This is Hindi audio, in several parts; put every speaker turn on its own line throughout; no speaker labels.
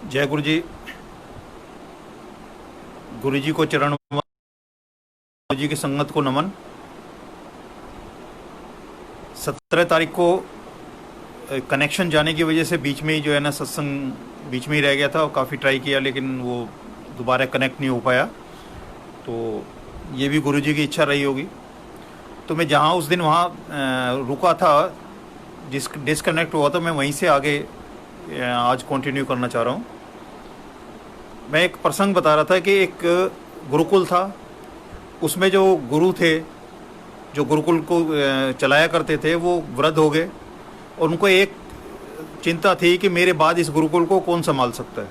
जय गुरु जी। गुरु जी को चरण, गुरु जी की संगत को नमन। 17 तारीख को कनेक्शन जाने की वजह से बीच में ही जो है ना सत्संग बीच में ही रह गया था और काफ़ी ट्राई किया लेकिन वो दोबारा कनेक्ट नहीं हो पाया। तो ये भी गुरु जी की इच्छा रही होगी। तो मैं जहाँ उस दिन वहाँ रुका था, डिस्कनेक्ट हुआ था, मैं वहीं से आगे आज कंटिन्यू करना चाह रहा हूँ। मैं एक प्रसंग बता रहा था कि एक गुरुकुल था, उसमें जो गुरु थे जो गुरुकुल को चलाया करते थे वो वृद्ध हो गए और उनको एक चिंता थी कि मेरे बाद इस गुरुकुल को कौन संभाल सकता है।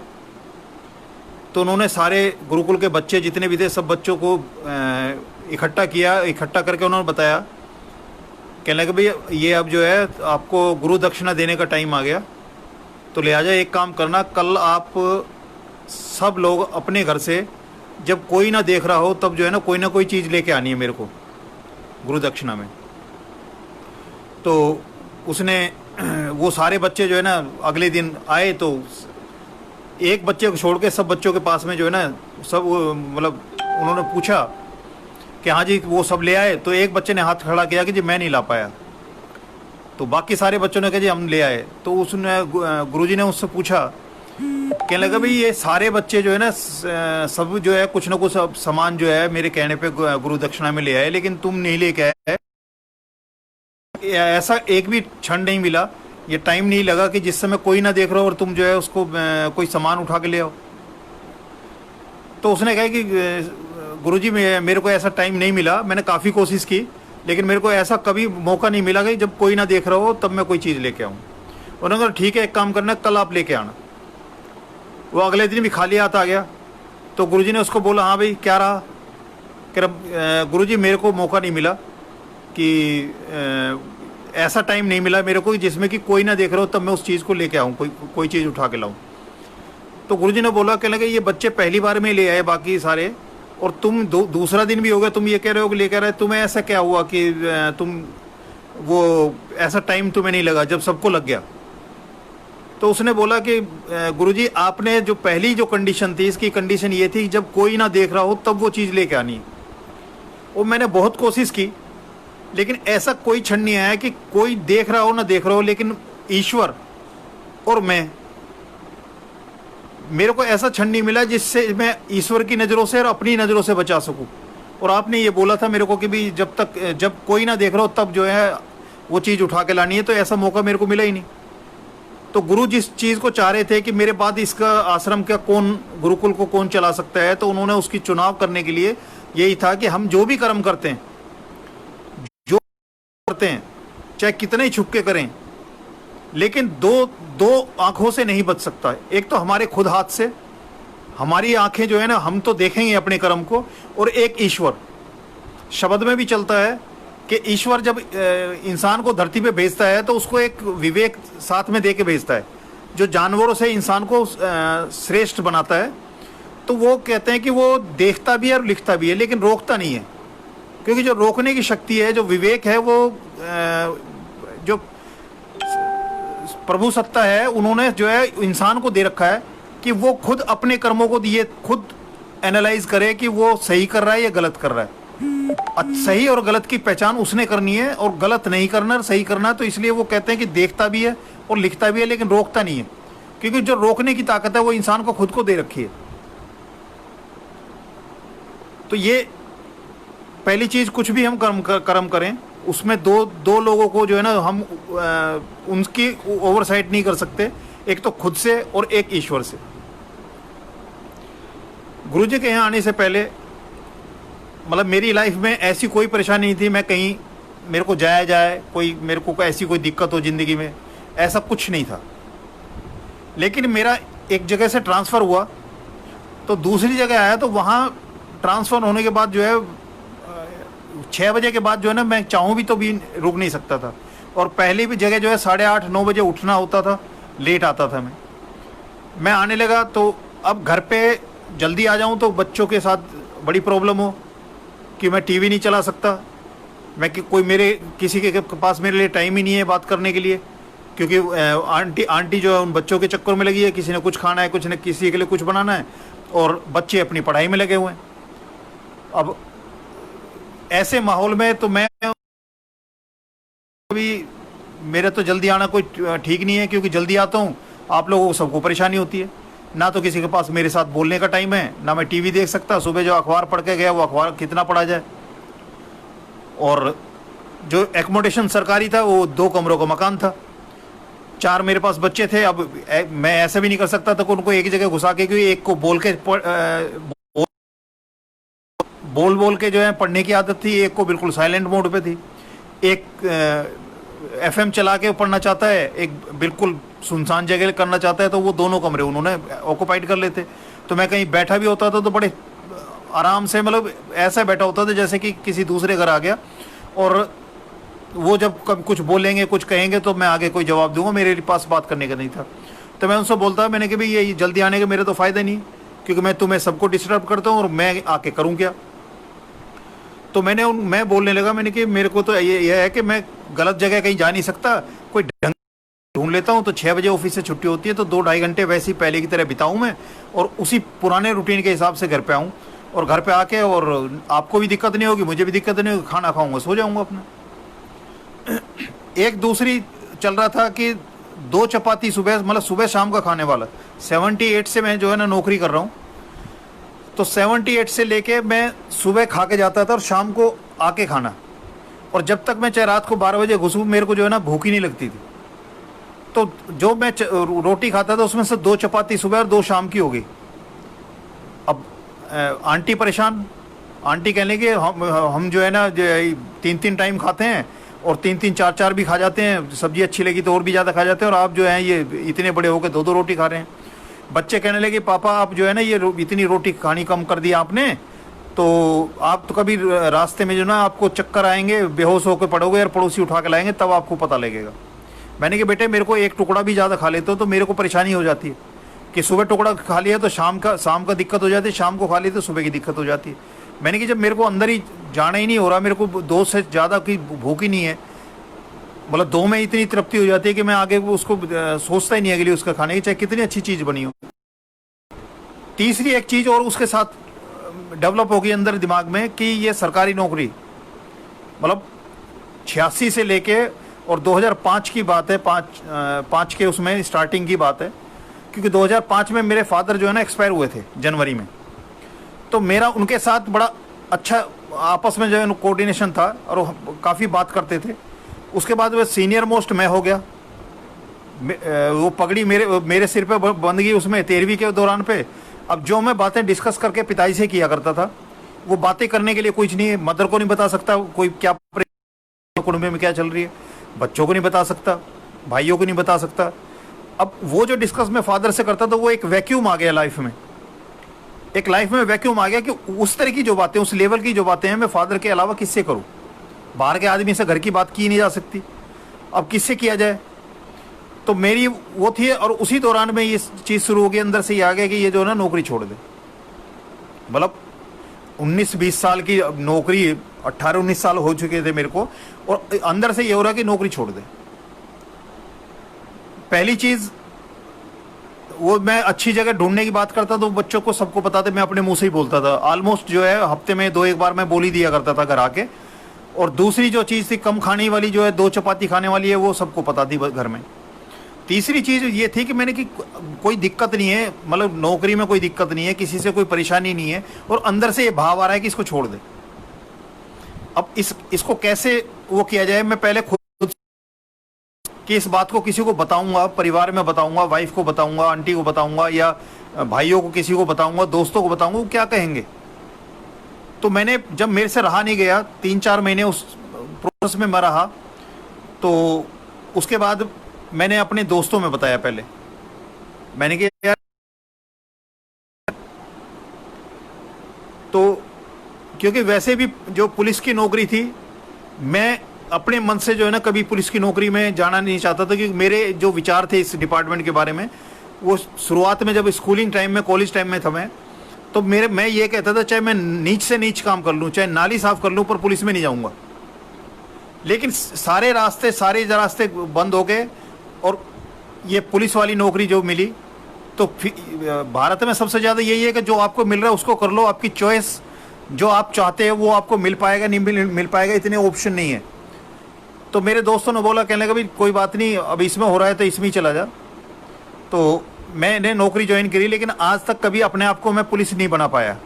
तो उन्होंने सारे गुरुकुल के बच्चे जितने भी थे सब बच्चों को इकट्ठा किया। इकट्ठा करके उन्होंने बताया, कहने लगे भाई ये अब जो है आपको गुरु दक्षिणा देने का टाइम आ गया, तो लिहाजा एक काम करना, कल आप सब लोग अपने घर से जब कोई ना देख रहा हो तब जो है ना कोई चीज़ लेके आनी है मेरे को गुरु दक्षिणा में। तो उसने वो सारे बच्चे जो है ना अगले दिन आए, तो एक बच्चे को छोड़ के सब बच्चों के पास में जो है ना सब मतलब उन्होंने पूछा कि हाँ जी वो सब ले आए। तो एक बच्चे ने हाथ खड़ा किया कि जी मैं नहीं ला पाया। तो बाकी सारे बच्चों ने कहा जी हम ले आए। तो उसने गुरुजी ने उससे पूछा, कहने लगा भाई ये सारे बच्चे जो है ना सब जो है कुछ ना कुछ सामान जो है मेरे कहने पे गुरु दक्षिणा में ले आए, लेकिन तुम नहीं लेके आए। ऐसा एक भी क्षण नहीं मिला, ये टाइम नहीं लगा कि जिस समय कोई ना देख रहा हो और तुम जो है उसको कोई सामान उठा के ले आओ। तो उसने कहा कि गुरुजी मेरे को ऐसा टाइम नहीं मिला, मैंने काफ़ी कोशिश की लेकिन मेरे को ऐसा कभी मौका नहीं मिला कि जब कोई ना देख रहा हो तब मैं कोई चीज़ लेके आऊँ। उन्होंने कहा ठीक है एक काम करना, कल आप लेके आना। वो अगले दिन भी खाली हाथ आ गया। तो गुरुजी ने उसको बोला हाँ भाई क्या रहा? कह रहा गुरुजी मेरे को मौका नहीं मिला कि ऐसा टाइम नहीं मिला मेरे को जिसमें कि कोई ना देख रहा हो तब मैं उस चीज़ को लेके आऊँ, कोई चीज़ उठा के लाऊँ। तो गुरुजी ने बोला, कहने लगे ये बच्चे पहली बार में ले आए बाकी सारे, और तुम दूसरा दिन भी हो गया तुम ये कह रहे हो कि लेकर आए, तुम्हें ऐसा क्या हुआ कि तुम वो ऐसा टाइम तुम्हें नहीं लगा जब सबको लग गया? तो उसने बोला कि गुरुजी आपने जो पहली जो कंडीशन थी, इसकी कंडीशन ये थी जब कोई ना देख रहा हो तब वो चीज़ लेके आनी है। और मैंने बहुत कोशिश की लेकिन ऐसा कोई क्षण नहीं आया कि कोई देख रहा हो ना देख रहा हो, लेकिन ईश्वर और मेरे को ऐसा क्षण नहीं मिला जिससे मैं ईश्वर की नज़रों से और अपनी नज़रों से बचा सकूं। और आपने ये बोला था मेरे को कि भी जब कोई ना देख रहा हो तब जो है वो चीज़ उठा के लानी है, तो ऐसा मौका मेरे को मिला ही नहीं। तो गुरु जिस चीज़ को चाह रहे थे कि मेरे बाद इसका आश्रम का कौन, गुरुकुल को कौन चला सकता है, तो उन्होंने उसकी चुनाव करने के लिए यही था कि हम जो भी कर्म करते हैं चाहे कितने ही छुप के करें, लेकिन दो आंखों से नहीं बच सकता। एक तो हमारे खुद हाथ से, हमारी आंखें जो है ना हम तो देखेंगे अपने कर्म को, और एक ईश्वर। शब्द में भी चलता है कि ईश्वर जब इंसान को धरती पे भेजता है तो उसको एक विवेक साथ में दे के भेजता है, जो जानवरों से इंसान को श्रेष्ठ बनाता है। तो वो कहते हैं कि वो देखता भी है और लिखता भी है लेकिन रोकता नहीं है, क्योंकि जो रोकने की शक्ति है, जो विवेक है, वो जो प्रभु सत्ता है उन्होंने जो है इंसान को दे रखा है कि वो खुद अपने कर्मों को दिए खुद एनालाइज करे कि वो सही कर रहा है या गलत कर रहा है। सही और गलत की पहचान उसने करनी है और गलत नहीं करना और सही करना। तो इसलिए वो कहते हैं कि देखता भी है और लिखता भी है लेकिन रोकता नहीं है, क्योंकि जो रोकने की ताकत है वो इंसान को खुद को दे रखी है। तो ये पहली चीज, कुछ भी हम कर्म करें उसमें दो लोगों को जो है ना हम उनकी ओवरसाइट नहीं कर सकते, एक तो खुद से और एक ईश्वर से। गुरुजी के यहाँ आने से पहले मतलब मेरी लाइफ में ऐसी कोई परेशानी नहीं थी, मैं कहीं मेरे को जाए कोई मेरे को ऐसी कोई दिक्कत हो ज़िंदगी में, ऐसा कुछ नहीं था। लेकिन मेरा एक जगह से ट्रांसफ़र हुआ तो दूसरी जगह आया, तो वहाँ ट्रांसफ़र होने के बाद जो है 6 बजे के बाद जो है ना मैं चाहूँ भी तो भी रुक नहीं सकता था। और पहली भी जगह जो है 8:30-9 बजे उठना होता था, लेट आता था मैं आने लगा। तो अब घर पे जल्दी आ जाऊँ तो बच्चों के साथ बड़ी प्रॉब्लम हो कि मैं टीवी नहीं चला सकता, मैं कि कोई मेरे किसी के पास मेरे लिए टाइम ही नहीं है बात करने के लिए, क्योंकि आंटी आंटी जो है उन बच्चों के चक्कर में लगी है, किसी ने कुछ खाना है, कुछ ने किसी के लिए कुछ बनाना है, और बच्चे अपनी पढ़ाई में लगे हुए हैं। अब ऐसे माहौल में तो मैं अभी, मेरा तो जल्दी आना कोई ठीक नहीं है, क्योंकि जल्दी आता हूँ आप लोगों को सबको परेशानी होती है। ना तो किसी के पास मेरे साथ बोलने का टाइम है, ना मैं टीवी देख सकता। सुबह जो अखबार पढ़ के गया वो अखबार कितना पढ़ा जाए। और जो एकोमोडेशन सरकारी था वो 2 कमरों का मकान था, 4 मेरे पास बच्चे थे। अब मैं ऐसा भी नहीं कर सकता था कि उनको एक जगह घुसा के, क्योंकि एक को बोल बोल के जो है पढ़ने की आदत थी, एक को बिल्कुल साइलेंट मोड पे थी, एक एफएम चला के पढ़ना चाहता है, एक बिल्कुल सुनसान जगह करना चाहता है। तो वो दोनों कमरे उन्होंने ऑक्युपाइड कर लेते। तो मैं कहीं बैठा भी होता था तो बड़े आराम से, मतलब ऐसा बैठा होता था जैसे कि किसी दूसरे घर आ गया। और वो जब कब कुछ बोलेंगे, कुछ कहेंगे, तो मैं आगे कोई जवाब दूंगा, मेरे पास बात करने का नहीं था। तो मैं उनसे बोलता, मैंने कि भाई ये जल्दी आने के मेरे तो फ़ायदा नहीं, क्योंकि मैं तुम्हें सबको डिस्टर्ब करता हूँ और मैं आके करूँ क्या। तो मैं बोलने लगा, मैंने कि मेरे को तो ये है कि मैं गलत जगह कहीं जा नहीं सकता, कोई ढंग ढूंढ लेता हूँ। तो 6 बजे ऑफिस से छुट्टी होती है, तो 2-2.5 घंटे वैसे ही पहले की तरह बिताऊँ मैं, और उसी पुराने रूटीन के हिसाब से घर पे आऊँ। और घर पे आके, और आपको भी दिक्कत नहीं होगी, मुझे भी दिक्कत नहीं होगी, खाना खाऊंगा, सो जाऊंगा अपना। एक दूसरी चल रहा था कि 2 चपाती सुबह, मतलब सुबह शाम का खाने वाला। 78 से मैं जो है ना नौकरी कर रहा हूँ, तो 78 से लेके मैं सुबह खा के जाता था और शाम को आके खाना। और जब तक मैं चाहे रात को 12 बजे घुसूँ, मेरे को जो है ना भूख ही नहीं लगती थी। तो जो मैं रोटी खाता था उसमें से 2 चपाती सुबह और 2 शाम की हो गई। अब आंटी परेशान, आंटी कहने के हम जो है ना 3-3 टाइम खाते हैं, और 3-3 4-4 भी खा जाते हैं, सब्जी अच्छी लगी तो और भी ज़्यादा खा जाते हैं, और आप जो है ये इतने बड़े होकर 2-2 रोटी खा रहे हैं। बच्चे कहने लगे, पापा आप जो है ना ये इतनी रोटी खानी कम कर दी आपने, तो आप तो कभी रास्ते में जो ना आपको चक्कर आएंगे, बेहोश होकर पड़ोगे, और पड़ोसी उठा के लाएंगे, तब आपको पता लगेगा। मैंने कहा बेटे, मेरे को एक टुकड़ा भी ज़्यादा खा लेते हो तो मेरे को परेशानी हो जाती है, कि सुबह टुकड़ा खा लिया तो शाम का दिक्कत हो जाती है, शाम को खा लिया तो सुबह की दिक्कत हो जाती है। मैंने कि जब मेरे को अंदर ही जाना ही नहीं हो रहा, मेरे को 2 से ज़्यादा की भूख ही नहीं है, मतलब 2 में इतनी तृप्ति हो जाती है कि मैं आगे उसको सोचता ही नहीं अगली उसका खाने की, चाहे कितनी अच्छी चीज़ बनी हो। तीसरी एक चीज़ और उसके साथ डेवलप होगी अंदर दिमाग में, कि ये सरकारी नौकरी, मतलब 86 से लेके, और 2005 की बात है, 5 के उसमें स्टार्टिंग की बात है, क्योंकि 2005 में मेरे फादर जो है ना एक्सपायर हुए थे जनवरी में। तो मेरा उनके साथ बड़ा अच्छा आपस में जो है कोऑर्डिनेशन था, और काफ़ी बात करते थे। उसके बाद वह सीनियर मोस्ट मैं हो गया, वो पगड़ी मेरे सिर पे बंध गई उसमें 13वीं के दौरान पे। अब जो मैं बातें डिस्कस करके पिताजी से किया करता था, वो बातें करने के लिए कुछ नहीं है, मदर को नहीं बता सकता कोई क्या कुटुंब में क्या चल रही है, बच्चों को नहीं बता सकता, भाइयों को नहीं बता सकता। अब वो जो डिस्कस मैं फादर से करता था, वो एक वैक्यूम आ गया लाइफ में, एक लाइफ में वैक्यूम आ गया कि उस तरह की जो बातें, उस लेवल की जो बातें हैं, मैं फादर के अलावा किससे करूं। बाहर के आदमी से घर की बात की नहीं जा सकती, अब किससे किया जाए। तो मेरी वो थी, और उसी दौरान में ये चीज़ शुरू हो गई, अंदर से ये आ गया कि ये जो है ना नौकरी छोड़ दे। मतलब 19-20 साल की नौकरी, 18-19 साल हो चुके थे मेरे को, और अंदर से ये हो रहा कि नौकरी छोड़ दे। पहली चीज़, वो मैं अच्छी जगह ढूंढने की बात करता तो बच्चों को सबको पता था, मैं अपने मुंह से ही बोलता था ऑलमोस्ट, जो है हफ्ते में 2-1 बार मैं बोल ही दिया करता था घर आके। और दूसरी जो चीज़ थी कम खाने वाली, जो है 2 चपाती खाने वाली है, वो सबको पता थी घर में। तीसरी चीज़ ये थी कि मैंने कि कोई दिक्कत नहीं है, मतलब नौकरी में कोई दिक्कत नहीं है, किसी से कोई परेशानी नहीं है, और अंदर से ये भाव आ रहा है कि इसको छोड़ दे। अब इसको कैसे वो किया जाए, मैं पहले खुद कि इस बात को किसी को बताऊंगा, परिवार में बताऊंगा, वाइफ को बताऊंगा, आंटी को बताऊंगा, या भाइयों को किसी को बताऊंगा, दोस्तों को बताऊंगा, वो क्या कहेंगे। तो मैंने, जब मेरे से रहा नहीं गया, 3-4 महीने उस प्रोसेस में मैं रहा, तो उसके बाद मैंने अपने दोस्तों में बताया। पहले मैंने कहा यार, तो क्योंकि वैसे भी जो पुलिस की नौकरी थी, मैं अपने मन से जो है ना कभी पुलिस की नौकरी में जाना नहीं चाहता था, क्योंकि मेरे जो विचार थे इस डिपार्टमेंट के बारे में, वो शुरुआत में जब स्कूलिंग टाइम में, कॉलेज टाइम में था मैं, तो मैं ये कहता था चाहे मैं नीच से नीच काम कर लूँ, चाहे नाली साफ कर लूँ, पर पुलिस में नहीं जाऊँगा। लेकिन सारे रास्ते बंद हो गए, और ये पुलिस वाली नौकरी जो मिली, तो भारत में सबसे ज़्यादा यही है कि जो आपको मिल रहा है उसको कर लो, आपकी चॉइस, जो आप चाहते हैं वो आपको मिल पाएगा नहीं मिल पाएगा, इतने ऑप्शन नहीं है। तो मेरे दोस्तों ने बोला, कहने लगा भाई कोई बात नहीं, अब इसमें हो रहा है तो इसमें ही चला जा। तो मैंने नौकरी ज्वाइन करी, लेकिन आज तक कभी अपने आप को मैं पुलिस नहीं बना पाया।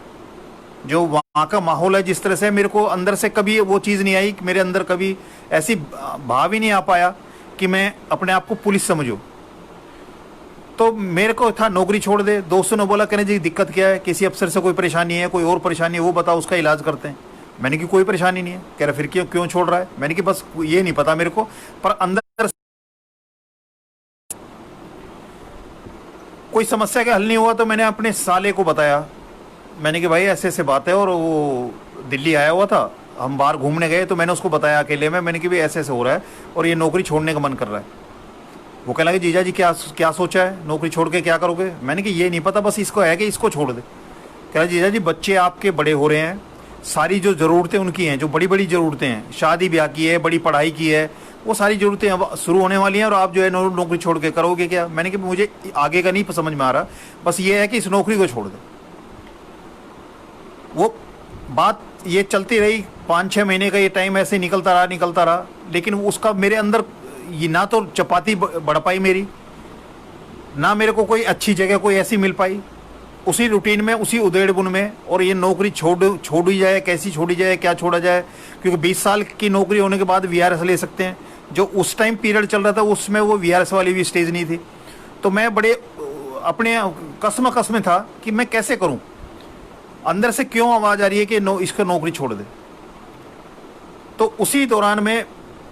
जो वहाँ का माहौल है जिस तरह से, मेरे को अंदर से कभी वो चीज़ नहीं आई, मेरे अंदर कभी ऐसी भाव ही नहीं आ पाया कि मैं अपने आप को पुलिस समझूं। तो मेरे को था नौकरी छोड़ दे। दोस्तों ने बोला, कहने जी दिक्कत क्या है, किसी अफसर से कोई परेशानी है, कोई और परेशानी है, वो बताओ, उसका इलाज करते हैं। मैंने कि कोई परेशानी नहीं है। कह रहा फिर क्यों छोड़ रहा है? मैंने कि बस ये नहीं पता मेरे को, पर अंदर कोई समस्या का हल नहीं हुआ। तो मैंने अपने साले को बताया, मैंने कि भाई ऐसे ऐसे बात है, और वो दिल्ली आया हुआ था, हम बाहर घूमने गए, तो मैंने उसको बताया अकेले में, मैंने कि भाई ऐसे ऐसे हो रहा है और ये नौकरी छोड़ने का मन कर रहा है। वो कहने लगे जीजा जी क्या सोचा है, नौकरी छोड़ के क्या करोगे? मैंने कि ये नहीं पता, बस इसको है कि इसको छोड़ दे। कह रहा जीजा जी बच्चे आपके बड़े हो रहे हैं, सारी जो ज़रूरतें उनकी हैं, जो बड़ी बड़ी ज़रूरतें हैं, शादी ब्याह की है, बड़ी पढ़ाई की है, वो सारी ज़रूरतें अब शुरू होने वाली हैं, और आप जो है नौकरी छोड़ के करोगे क्या? मैंने कि मुझे आगे का नहीं समझ में आ रहा, बस ये है कि इस नौकरी को छोड़ दे। वो बात ये चलती रही, 5-6 महीने का ये टाइम ऐसे निकलता रहा, लेकिन उसका मेरे अंदर ये ना तो चपाती बढ़ पाई मेरी, ना मेरे को कोई अच्छी जगह कोई ऐसी मिल पाई, उसी रूटीन में, उसी उधेड़-बुन में। और ये नौकरी छोड़ी जाए, कैसी छोड़ी जाए, क्या छोड़ा जाए, क्योंकि 20 साल की नौकरी होने के बाद वीआरएस ले सकते हैं। जो उस टाइम पीरियड चल रहा था उसमें वो वीआरएस वाली भी स्टेज नहीं थी। तो मैं बड़े अपने कस में था कि मैं कैसे करूं, अंदर से क्यों आवाज़ आ रही है कि इसको नौकरी छोड़ दे। तो उसी दौरान में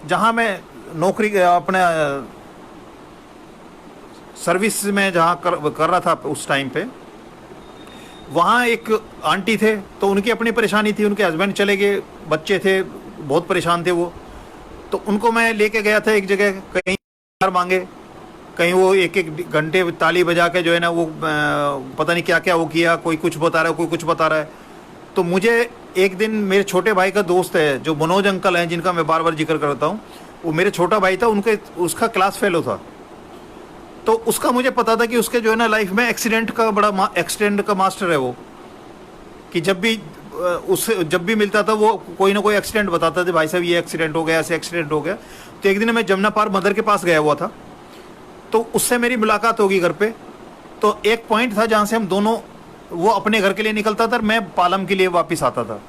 जहां मैं नौकरी अपने सर्विस में जहाँ कर रहा था उस टाइम पे, वहाँ एक आंटी थे, तो उनकी अपनी परेशानी थी, उनके हस्बैंड चले गए, बच्चे थे, बहुत परेशान थे वो। तो उनको मैं लेके गया था एक जगह, कहीं मांगे, कहीं वो एक घंटे ताली बजा के जो है ना वो पता नहीं क्या क्या वो किया, कोई कुछ बता रहा है, कोई कुछ बता रहा है। तो मुझे एक दिन मेरे छोटे भाई का दोस्त है, जो मनोज अंकल हैं, जिनका मैं बार बार जिक्र करता हूँ, वो मेरे छोटा भाई था, उसका क्लास फेलो था। तो उसका मुझे पता था कि उसके जो है ना लाइफ में एक्सीडेंट का मास्टर है वो, कि जब भी मिलता था वो कोई ना कोई एक्सीडेंट बताता था, भाई साहब ये एक्सीडेंट हो गया, ऐसे एक्सीडेंट हो गया। तो एक दिन मैं जमुना पार मदर के पास गया हुआ था, तो उससे मेरी मुलाकात होगी घर पे। तो एक पॉइंट था जहाँ से हम दोनों, वो अपने घर के लिए निकलता था, मैं पालम के लिए वापस आता था।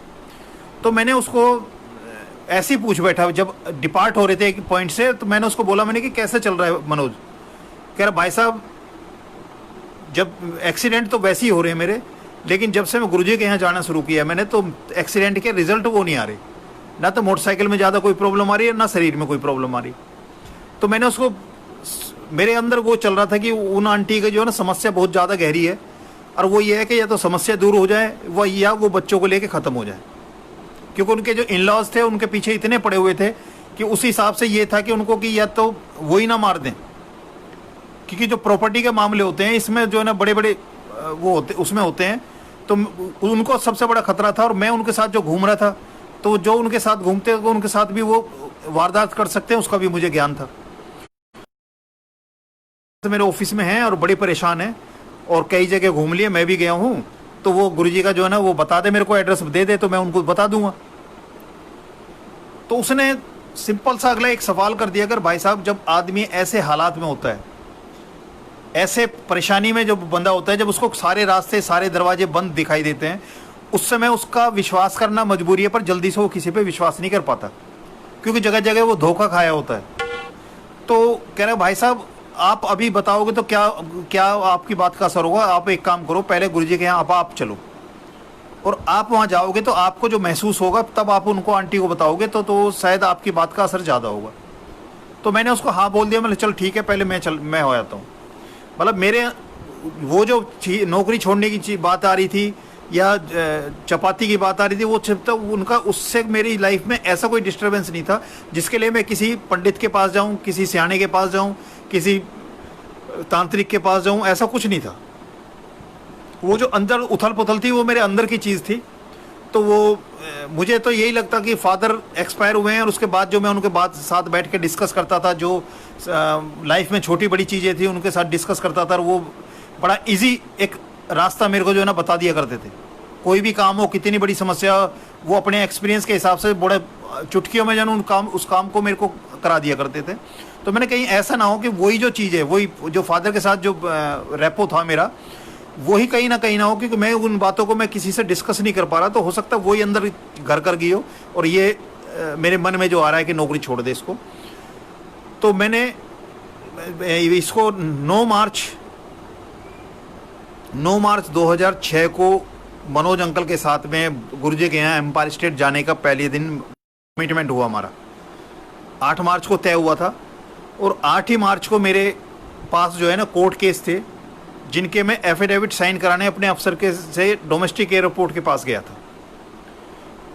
तो मैंने उसको ऐसे ही पूछ बैठा, जब डिपार्ट हो रहे थे एक पॉइंट से, तो मैंने उसको बोला, मैंने कि कैसे चल रहा है मनोज? कह रहा भाई साहब जब एक्सीडेंट तो वैसे ही हो रहे हैं मेरे, लेकिन जब से मैं गुरुजी के यहाँ जाना शुरू किया मैंने, तो एक्सीडेंट के रिजल्ट वो नहीं आ रहे, ना तो मोटरसाइकिल में ज़्यादा कोई प्रॉब्लम आ रही है, ना शरीर में कोई प्रॉब्लम आ रही। तो मैंने उसको, मेरे अंदर वो चल रहा था कि उन आंटी का जो है ना समस्या बहुत ज़्यादा गहरी है, और वो ये है कि या तो समस्या दूर हो जाए या वो बच्चों को लेके ख़त्म हो जाए। क्योंकि उनके जो इन लॉज थे उनके पीछे इतने पड़े हुए थे कि उस हिसाब से ये था कि उनको कि या तो वो ही ना मार दें, क्योंकि जो प्रॉपर्टी के मामले होते हैं इसमें जो है ना बड़े बड़े वो होते उसमें होते हैं, तो उनको सबसे बड़ा खतरा था। और मैं उनके साथ जो घूम रहा था, तो जो उनके साथ घूमते हैं उनके साथ भी वो वारदात कर सकते हैं, उसका भी मुझे ज्ञान था। तो मेरे ऑफिस में हैं और बड़ी परेशान है, और कई जगह घूम लिए, मैं भी गया हूँ। तो वो गुरुजी का जो है ना वो बता दे, मेरे को एड्रेस दे दे तो मैं उनको बता दूंगा। तो उसने सिंपल सा अगला एक सवाल कर दिया, अगर भाई साहब जब आदमी ऐसे हालात में होता है, ऐसे परेशानी में जो बंदा होता है, जब उसको सारे रास्ते सारे दरवाजे बंद दिखाई देते हैं, उस समय उसका विश्वास करना मजबूरी है, पर जल्दी से वो किसी पे विश्वास नहीं कर पाता, क्योंकि जगह जगह वो धोखा खाया होता है। तो कह रहे भाई साहब आप अभी बताओगे तो क्या आपकी बात का असर होगा? आप एक काम करो, पहले गुरुजी के यहाँ आप चलो, और आप वहाँ जाओगे तो आपको जो महसूस होगा तब आप उनको आंटी को बताओगे, तो शायद आपकी बात का असर ज़्यादा होगा। तो मैंने उसको हाँ बोल दिया, मतलब चल ठीक है, पहले मैं हो जाता हूँ। मतलब मेरे वो जो नौकरी छोड़ने की बात आ रही थी या चपाती की बात आ रही थी, वो तो उनका, उससे मेरी लाइफ में ऐसा कोई डिस्टर्बेंस नहीं था जिसके लिए मैं किसी पंडित के पास जाऊं, किसी सियाने के पास जाऊं, किसी तांत्रिक के पास जाऊं, ऐसा कुछ नहीं था। वो जो अंदर उथल पुथल थी वो मेरे अंदर की चीज़ थी। तो वो मुझे तो यही लगता कि फादर एक्सपायर हुए हैं और उसके बाद जो मैं उनके बाद साथ बैठ के डिस्कस करता था, जो लाइफ में छोटी बड़ी चीज़ें थी उनके साथ डिस्कस करता था, और वो बड़ा इजी एक रास्ता मेरे को जो है ना बता दिया करते थे। कोई भी काम हो, कितनी बड़ी समस्या, वो अपने एक्सपीरियंस के हिसाब से बड़े चुटकियों में जो है उस काम को मेरे को करा दिया करते थे। तो मैंने कहीं ऐसा ना हो कि वही जो चीज़ है, वही जो फादर के साथ जो रेपो था मेरा, वही कहीं ना हो, क्योंकि मैं उन बातों को मैं किसी से डिस्कस नहीं कर पा रहा, तो हो सकता है वही अंदर घर कर गई हो, और ये मेरे मन में जो आ रहा है कि नौकरी छोड़ दे इसको। तो मैंने इसको 9 मार्च 2006 को मनोज अंकल के साथ में गुरुजी के यहाँ एम्पायर स्टेट जाने का पहले दिन कमिटमेंट हुआ हमारा। 8 मार्च को तय हुआ था, और 8 ही मार्च को मेरे पास जो है ना कोर्ट केस थे, जिनके मैं एफिडेविट साइन कराने अपने अफसर के से डोमेस्टिक एयरपोर्ट के पास गया था।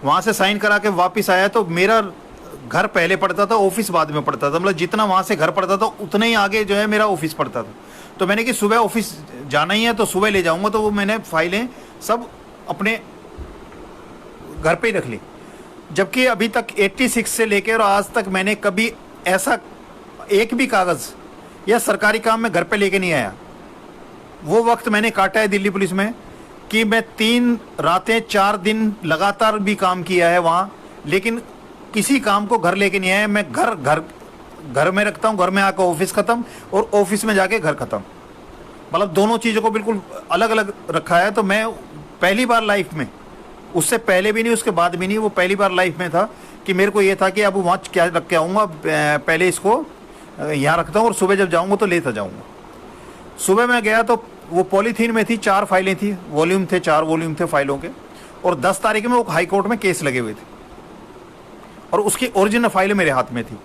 वहाँ से साइन करा के वापस आया तो मेरा घर पहले पड़ता था, ऑफिस बाद में पड़ता था। मतलब जितना वहाँ से घर पड़ता था उतना ही आगे जो है मेरा ऑफिस पड़ता था। तो मैंने कि सुबह ऑफिस जाना ही है तो सुबह ले जाऊँगा, तो वो मैंने फाइलें सब अपने घर पे ही रख ली। जबकि अभी तक 86 से लेकर और आज तक मैंने कभी ऐसा एक भी कागज़ या सरकारी काम में घर पे लेके नहीं आया। वो वक्त मैंने काटा है दिल्ली पुलिस में कि मैं 3 रातें 4 दिन लगातार भी काम किया है वहाँ, लेकिन किसी काम को घर लेके नहीं आया। मैं घर में रखता हूँ, घर में आकर ऑफिस ख़त्म और ऑफिस में जाके घर ख़त्म। मतलब दोनों चीज़ों को बिल्कुल अलग अलग रखा है। तो मैं पहली बार लाइफ में, उससे पहले भी नहीं उसके बाद भी नहीं, वो पहली बार लाइफ में था कि मेरे को ये था कि अब वहाँ क्या रख के आऊँगा, पहले इसको यहाँ रखता हूँ और सुबह जब जाऊँगा तो लेता जाऊँगा। सुबह मैं गया तो वो पॉलीथीन में थी, 4 फाइलें थी, वॉल्यूम थे, 4 वॉल्यूम थे फाइलों के, और 10 तारीख में वो हाई कोर्ट में केस लगे हुए थे और उसकी ओरिजिनल फाइल मेरे हाथ में थी।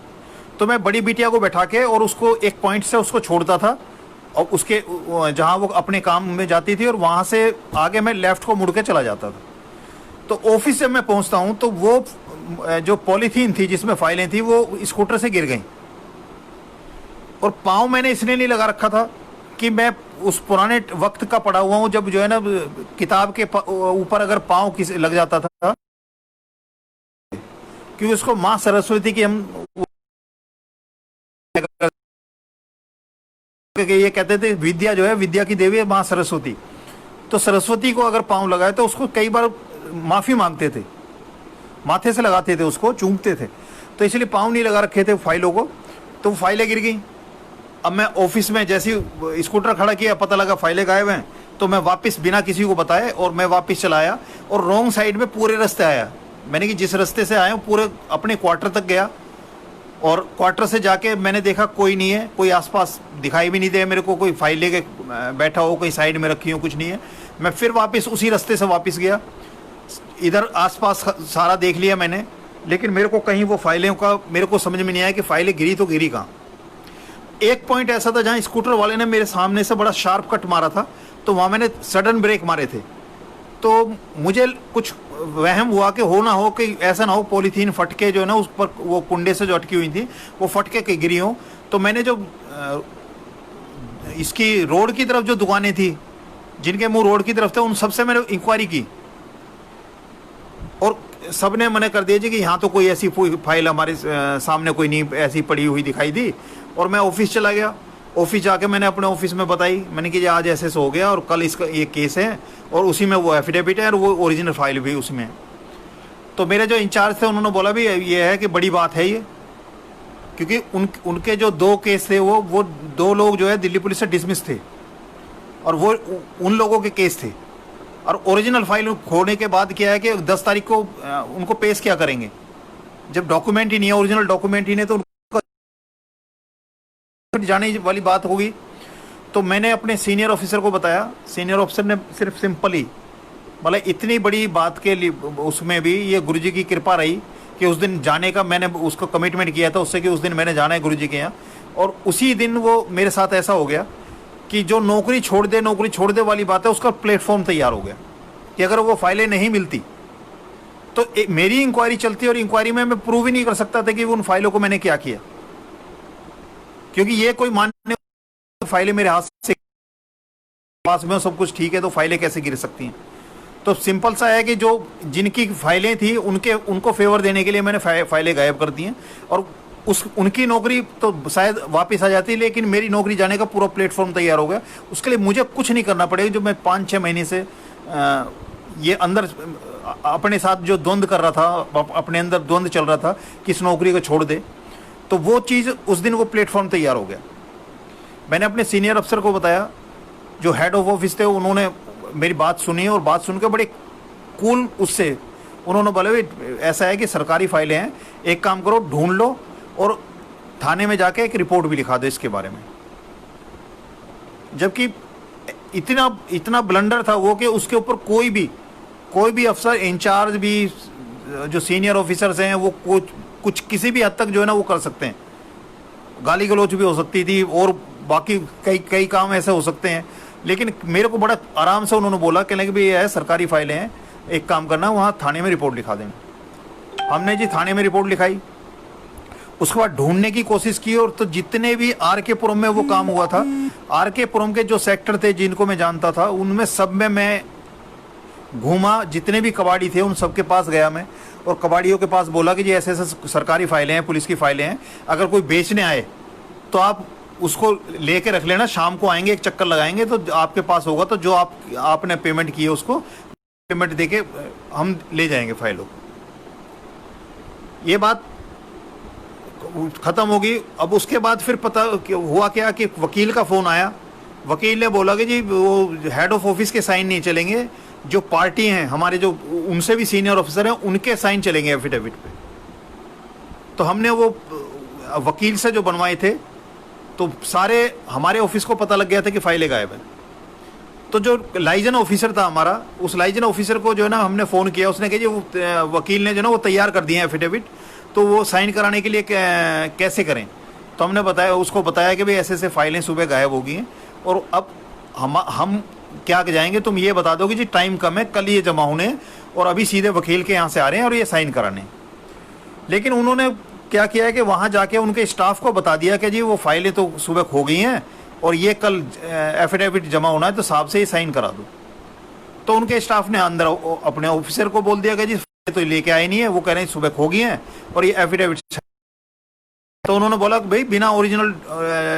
तो मैं बड़ी बिटिया को बैठा के और उसको एक पॉइंट से उसको छोड़ता था, और उसके जहाँ वो अपने काम में जाती थी, और वहाँ से आगे मैं लेफ्ट को मुड़ के चला जाता था। तो ऑफिस जब मैं पहुँचता हूँ तो वो जो पॉलीथीन थी जिसमें फाइलें थी वो स्कूटर से गिर गई, और पाँव मैंने इसलिए नहीं लगा रखा था कि मैं उस पुराने वक्त का पढ़ा हुआ हूँ, जब जो है ना किताब के ऊपर अगर पाँव किस लग जाता था, क्योंकि उसको माँ सरस्वती की हम ये कहते थे, विद्या जो है विद्या की देवी है माँ सरस्वती। तो सरस्वती को अगर पाँव लगाए तो उसको कई बार माफ़ी मांगते थे, माथे से लगाते थे, उसको चूमते थे। तो इसलिए पाँव नहीं लगा रखे थे फाइलों को, तो फाइलें गिर गई। अब मैं ऑफिस में जैसे ही स्कूटर खड़ा किया, पता लगा फाइलें गायब हैं, तो मैं वापस बिना किसी को बताए और मैं वापस चला आया और रॉन्ग साइड में पूरे रास्ते आया। मैंने कि जिस रास्ते से आया हूँ पूरे अपने क्वार्टर तक गया, और क्वार्टर से जाके मैंने देखा कोई नहीं है, कोई आसपास दिखाई भी नहीं दे मेरे को, कोई फाइल लेके बैठा हो, कोई साइड में रखी हो, कुछ नहीं है। मैं फिर वापस उसी रास्ते से वापस गया, इधर आसपास सारा देख लिया मैंने, लेकिन मेरे को कहीं वो फाइलों का मेरे को समझ में नहीं आया कि फाइलें गिरी तो गिरी कहाँ। एक पॉइंट ऐसा था जहाँ स्कूटर वाले ने मेरे सामने से बड़ा शार्प कट मारा था, तो वहाँ मैंने सडन ब्रेक मारे थे। तो मुझे कुछ वहम हुआ कि हो ना हो कि ऐसा ना हो पॉलीथीन फट के जो है ना उस पर वो कुंडे से जो अटकी हुई थी वो फट के गिरी हो। तो मैंने जो इसकी रोड की तरफ जो दुकानें थी जिनके मुंह रोड की तरफ थे, उन सबसे मैंने इंक्वायरी की, और सब ने मना कर दिया जी कि यहाँ तो कोई ऐसी फाइल हमारे सामने कोई नहीं ऐसी पड़ी हुई दिखाई दी। और मैं ऑफिस चला गया, ऑफिस जाके मैंने अपने ऑफिस में बताई, मैंने कि आज ऐसे हो गया और कल इसका ये केस है, और उसी में वो एफिडेविट है और वो ओरिजिनल फाइल भी उसमें है। तो मेरे जो इंचार्ज थे उन्होंने बोला भी ये है कि बड़ी बात है ये, क्योंकि उनके जो 2 केस थे वो 2 लोग जो है दिल्ली पुलिस से डिसमिस थे, और वो उन लोगों के केस थे। और ओरिजिनल फाइल खोने के बाद क्या है कि 10 तारीख को उनको पेश क्या करेंगे, जब डॉक्यूमेंट ही नहीं है, ओरिजिनल डॉक्यूमेंट ही नहीं, तो जाने वाली बात होगी। तो मैंने अपने सीनियर ऑफिसर को बताया, सीनियर ऑफिसर ने सिर्फ सिंपली मतलब इतनी बड़ी बात के लिए उसमें भी ये गुरुजी की कृपा रही कि उस दिन जाने का मैंने उसको कमिटमेंट किया था उससे कि उस दिन मैंने जाना है गुरुजी के यहाँ, और उसी दिन वो मेरे साथ ऐसा हो गया कि जो नौकरी छोड़ दे वाली बात है उसका प्लेटफॉर्म तैयार हो गया कि अगर वो फाइलें नहीं मिलती तो मेरी इंक्वायरी चलती, और इंक्वायरी में मैं प्रूव ही नहीं कर सकता था कि उन फाइलों को मैंने क्या किया, क्योंकि ये कोई मान्य फाइलें मेरे हाथ से पास में सब कुछ ठीक है तो फाइलें कैसे गिर सकती हैं। तो सिंपल सा है कि जो जिनकी फाइलें थी उनको फेवर देने के लिए मैंने फाइलें गायब कर दी हैं, और उनकी नौकरी तो शायद वापस आ जाती, लेकिन मेरी नौकरी जाने का पूरा प्लेटफॉर्म तैयार हो गया। उसके लिए मुझे कुछ नहीं करना पड़ेगा, जो मैं 5-6 महीने से ये अंदर अपने साथ जो द्वंद्व कर रहा था, अपने अंदर द्वंद्व चल रहा था कि इस नौकरी को छोड़ दे, तो वो चीज़ उस दिन वो प्लेटफॉर्म तैयार हो गया। मैंने अपने सीनियर अफसर को बताया, जो हेड ऑफ ऑफिस थे, उन्होंने मेरी बात सुनी और बात सुनकर बड़े कूल उससे उन्होंने बोला भाई ऐसा है कि सरकारी फाइलें हैं, एक काम करो ढूंढ लो और थाने में जाके एक रिपोर्ट भी लिखा दो इसके बारे में। जबकि इतना ब्लंडर था वो कि उसके ऊपर कोई भी अफसर इंचार्ज भी, जो सीनियर ऑफिसर्स हैं, वो कुछ किसी भी हद तक जो है ना वो कर सकते हैं। गाली गलौच भी हो सकती थी और बाकी कई काम ऐसे हो सकते हैं, लेकिन मेरे को बड़ा आराम से उन्होंने बोला कि भाई ये है सरकारी फाइलें हैं, एक काम करना वहाँ थाने में रिपोर्ट लिखा देना। हमने जी थाने में रिपोर्ट लिखाई, उसके बाद ढूंढने की कोशिश की, और तो जितने भी आर के पुरम में वो काम हुआ था, आर के पुरम के जो सेक्टर थे जिनको मैं जानता था, उनमें सब में मैं घूमा, जितने भी कबाड़ी थे उन सबके पास गया मैं, और कबाड़ियों के पास बोला कि जी ऐसे ऐसे सरकारी फाइलें हैं, पुलिस की फाइलें हैं, अगर कोई बेचने आए तो आप उसको लेके रख लेना, शाम को आएंगे, एक चक्कर लगाएंगे तो आपके पास होगा, तो जो आपने पेमेंट की है उसको पेमेंट देके हम ले जाएंगे फाइलों। ये बात खत्म होगी। अब उसके बाद फिर पता हुआ क्या कि वकील का फोन आया। वकील ने बोला कि जी वो हेड ऑफ ऑफिस के साइन नहीं चलेंगे, जो पार्टी हैं हमारे, जो उनसे भी सीनियर ऑफिसर हैं, उनके साइन चलेंगे एफिडेविट पे। तो हमने वो वकील से जो बनवाए थे, तो सारे हमारे ऑफिस को पता लग गया था कि फाइलें गायब है। तो जो लाइजन ऑफिसर था हमारा, उस लाइजन ऑफिसर को जो है ना हमने फ़ोन किया, उसने कहा जी वो वकील ने जो ना वो तैयार कर दिए हैं एफिडेविट, तो वो साइन कराने के लिए कैसे करें। तो हमने उसको बताया कि भाई ऐसे ऐसे फाइलें सुबह गायब हो गई हैं, और अब हम क्या जाएंगे, तुम ये बता दो कि जी टाइम कम है, कल ये जमा होने, और अभी सीधे वकील के यहाँ से आ रहे हैं और ये साइन कराने। लेकिन उन्होंने क्या किया है कि वहाँ जाके उनके स्टाफ को बता दिया कि जी वो फाइलें तो सुबह खो गई हैं और ये कल एफिडेविट जमा होना है, तो साहब से ही साइन करा दो। तो उनके स्टाफ ने अंदर अपने ऑफिसर को बोल दिया कि जी तो लेके आए नहीं है, वो कह रहे हैं सुबह खो गई हैं और ये एफिडेविट। तो उन्होंने बोला कि भाई बिना ओरिजिनल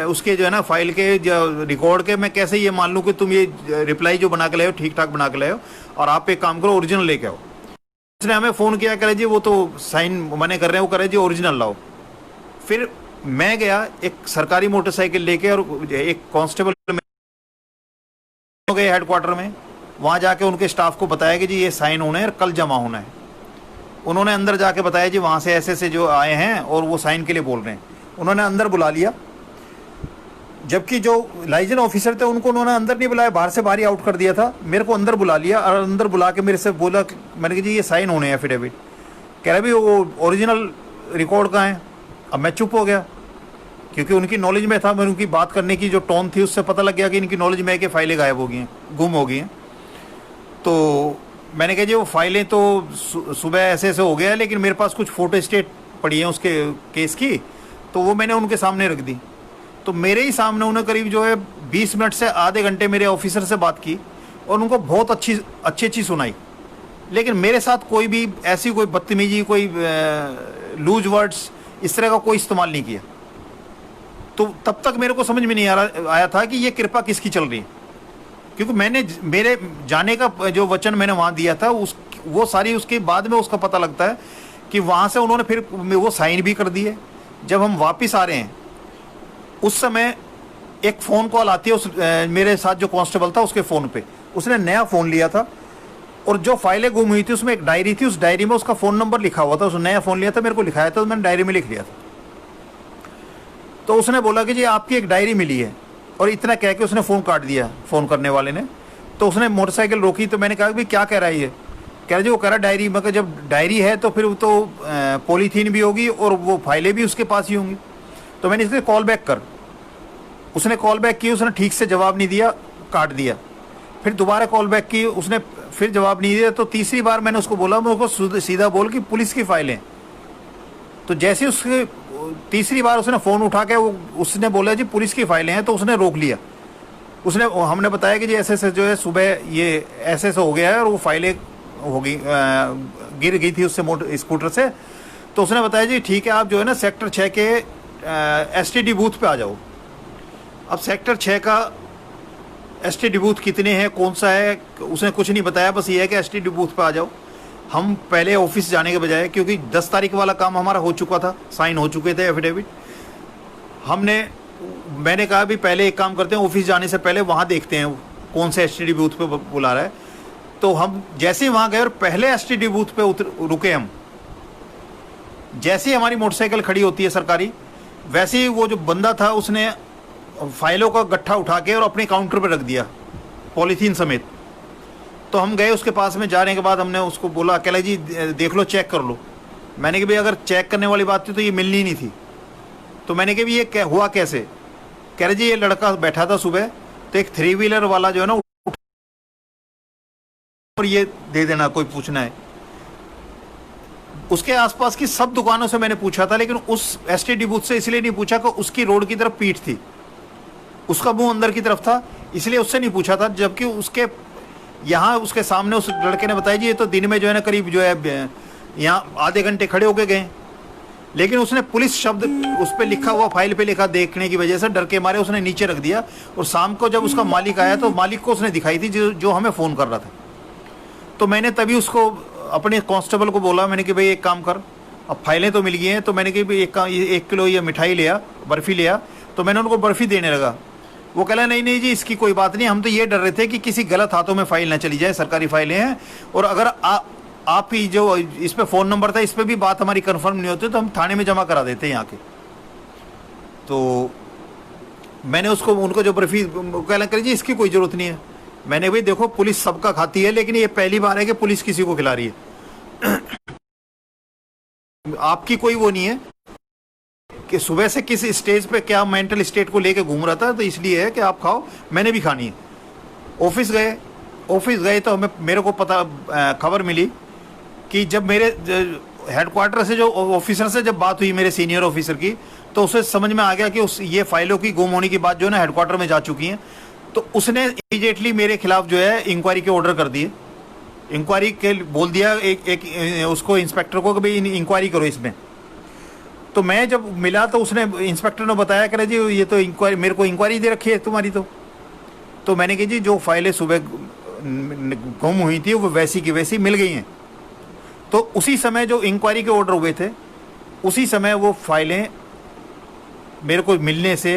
उसके जो है ना फाइल के रिकॉर्ड के मैं कैसे ये मान लूँ कि तुम ये रिप्लाई जो बना के लाए हो ठीक ठाक बना के लाए हो, और आप एक काम करो ओरिजिनल लेके आओ। उसने हमें फ़ोन किया, करे जी वो तो साइन मने कर रहे हैं, वो करे जी ओरिजिनल लाओ। फिर मैं गया एक सरकारी मोटरसाइकिल लेके, और एक कांस्टेबल गए हेडक्वार्टर में, वहाँ जाके उनके स्टाफ को बताया कि जी ये साइन होने हैं और कल जमा होना है। उन्होंने अंदर जाके बताया जी वहाँ से ऐसे ऐसे जो आए हैं और वो साइन के लिए बोल रहे हैं। उन्होंने अंदर बुला लिया, जबकि जो लाइजन ऑफिसर थे उनको उन्होंने अंदर नहीं बुलाया, बाहर से बाहर ही आउट कर दिया था। मेरे को अंदर बुला लिया, और अंदर बुला के मेरे से बोला, मैंने कहा जी ये साइन होने हैं एफिडेविट। कह रहे भाई वो ओरिजिनल रिकॉर्ड कहाँ है। अब मैं चुप हो गया, क्योंकि उनकी नॉलेज में था, मैं उनकी बात करने की जो टोन थी उससे पता लग गया कि इनकी नॉलेज में है कि फाइलें गायब हो गई हैं, गुम हो गई हैं। तो मैंने कहा जी वो फाइलें तो सुबह ऐसे ऐसे हो गया है, लेकिन मेरे पास कुछ फ़ोटो स्टेट पड़ी है उसके केस की, तो वो मैंने उनके सामने रख दी। तो मेरे ही सामने उन्हें करीब जो है 20 मिनट से आधे घंटे मेरे ऑफिसर से बात की, और उनको बहुत अच्छी सुनाई, लेकिन मेरे साथ कोई भी ऐसी कोई बदतमीजी, कोई लूज वर्ड्स इस तरह का कोई इस्तेमाल नहीं किया। तो तब तक मेरे को समझ में नहीं आया था कि ये कृपा किसकी चल रही है, क्योंकि मेरे जाने का जो वचन मैंने वहाँ दिया था वो सारी उसके बाद में उसका पता लगता है कि वहाँ से उन्होंने फिर वो साइन भी कर दिए। जब हम वापस आ रहे हैं उस समय एक फ़ोन कॉल आती है, मेरे साथ जो कांस्टेबल था उसके फ़ोन पे, उसने नया फ़ोन लिया था, और जो फाइलें गुम हुई थी उसमें एक डायरी थी, उस डायरी में उसका फ़ोन नंबर लिखा हुआ था। उसने नया फ़ोन लिया था, मेरे को लिखाया था, तो मैंने डायरी में लिख लिया था। तो उसने बोला कि जी आपकी एक डायरी मिली है, और इतना कह के उसने फ़ोन काट दिया फ़ोन करने वाले ने। तो उसने मोटरसाइकिल रोकी, तो मैंने कहा कि भाई क्या कह रहा है ये। कह रहा जी वो कह रहा डायरी। मगर जब डायरी है तो फिर तो पॉलीथीन भी होगी और वो फाइलें भी उसके पास ही होंगी। तो मैंने इसलिए कॉल बैक कर, उसने कॉल बैक की, उसने ठीक से जवाब नहीं दिया, काट दिया। फिर दोबारा कॉल बैक की, उसने फिर जवाब नहीं दिया। तो तीसरी बार मैंने उसको बोला, मैं उसको सीधा बोल कि पुलिस की फाइलें। तो जैसे उसके तीसरी बार उसने फ़ोन उठा के उसने बोला जी पुलिस की फाइलें हैं, तो उसने रोक लिया। उसने हमने बताया कि जी ऐसे ऐसे जो है सुबह ये ऐसे ऐसे हो गया है और वो फाइलें हो गई गिर गई थी उससे मोटर स्कूटर से। तो उसने बताया जी ठीक है आप जो है ना सेक्टर 6 के एसटीडी बूथ पे आ जाओ। अब सेक्टर 6 का एसटीडी बूथ कितने हैं कौन सा है उसने कुछ नहीं बताया, बस ये है कि एसटीडी बूथ पे आ जाओ। हम पहले ऑफिस जाने के बजाय, क्योंकि 10 तारीख वाला काम हमारा हो चुका था, साइन हो चुके थे एफिडेविट, मैंने कहा भी पहले एक काम करते हैं ऑफिस जाने से पहले वहाँ देखते हैं कौन से एसटीडी बूथ पे बुला रहा है। तो हम जैसे ही वहाँ गए और पहले एसटीडी बूथ पे रुके हम, जैसे ही हमारी मोटरसाइकिल खड़ी होती है सरकारी, वैसे ही वो जो बंदा था उसने फाइलों का गट्ठा उठा के और अपने काउंटर पर रख दिया पॉलीथीन समेत। तो हम गए उसके पास में, जाने के बाद हमने उसको बोला अकेला जी देख लो चेक कर लो। मैंने कहा भाई अगर चेक करने वाली बात थी तो ये मिलनी नहीं थी। तो मैंने कहा ये हुआ कैसे? कह रहे जी ये लड़का बैठा था सुबह तो एक 3 व्हीलर वाला जो है ना और ये दे देना कोई पूछना है। उसके आसपास की सब दुकानों से मैंने पूछा था, लेकिन उस एसटीडी बूथ से इसलिए नहीं पूछा कि उसकी रोड की तरफ पीठ थी, उसका मुंह अंदर की तरफ था, इसलिए उससे नहीं पूछा था। जबकि उसके यहाँ उसके सामने उस लड़के ने बताया जी ये तो दिन में जो है ना करीब जो है यहाँ आधे घंटे खड़े होके गए, लेकिन उसने पुलिस शब्द उस पर लिखा हुआ फाइल पे लिखा देखने की वजह से डर के मारे उसने नीचे रख दिया। और शाम को जब उसका मालिक आया तो मालिक को उसने दिखाई थी जो हमें फ़ोन कर रहा था। तो मैंने तभी उसको अपने कांस्टेबल को बोला, मैंने कि भाई एक काम कर, अब फाइलें तो मिल गई हैं, तो मैंने कि भाई 1 किलो ये मिठाई लिया, बर्फ़ी लिया। तो मैंने उनको बर्फ़ी देने लगा। वो कहला नहीं नहीं जी इसकी कोई बात नहीं, हम तो ये डर रहे थे कि किसी गलत हाथों में फाइल ना चली जाए, सरकारी फाइलें हैं, और अगर आप ही जो इस पे फ़ोन नंबर था इस पे भी बात हमारी कंफर्म नहीं होती तो हम थाने में जमा करा देते यहाँ के। तो मैंने उनको जो बर्फ़ी कहला करी जी इसकी कोई ज़रूरत नहीं है। मैंने भाई देखो पुलिस सबका खाती है, लेकिन ये पहली बार है कि पुलिस किसी को खिला रही है। आपकी कोई वो नहीं है कि सुबह से किस स्टेज पे क्या मेंटल स्टेट को लेके घूम रहा था, तो इसलिए है कि आप खाओ, मैंने भी खानी है। ऑफिस गए तो मेरे को खबर मिली कि जब मेरे हेडक्वार्टर से जो ऑफिसर से जब बात हुई मेरे सीनियर ऑफिसर की, तो उसे समझ में आ गया कि ये फाइलों की गुम होने की बात जो है ना हेडक्वार्टर में जा चुकी हैं। तो उसने इमीडिएटली मेरे खिलाफ जो है इंक्वायरी के ऑर्डर कर दिए। इंक्वायरी के बोल दिया एक उसको इंस्पेक्टर को कि भाई इंक्वायरी करो इसमें। तो मैं जब मिला तो उसने इंस्पेक्टर ने बताया कि जी ये तो इंक्वायरी, मेरे को इंक्वायरी दे रखी है तुम्हारी। तो मैंने कहा जी जो फाइलें सुबह गुम हुई थी वो वैसी की वैसी मिल गई हैं। तो उसी समय जो इंक्वायरी के ऑर्डर हुए थे उसी समय वो फाइलें मेरे को मिलने से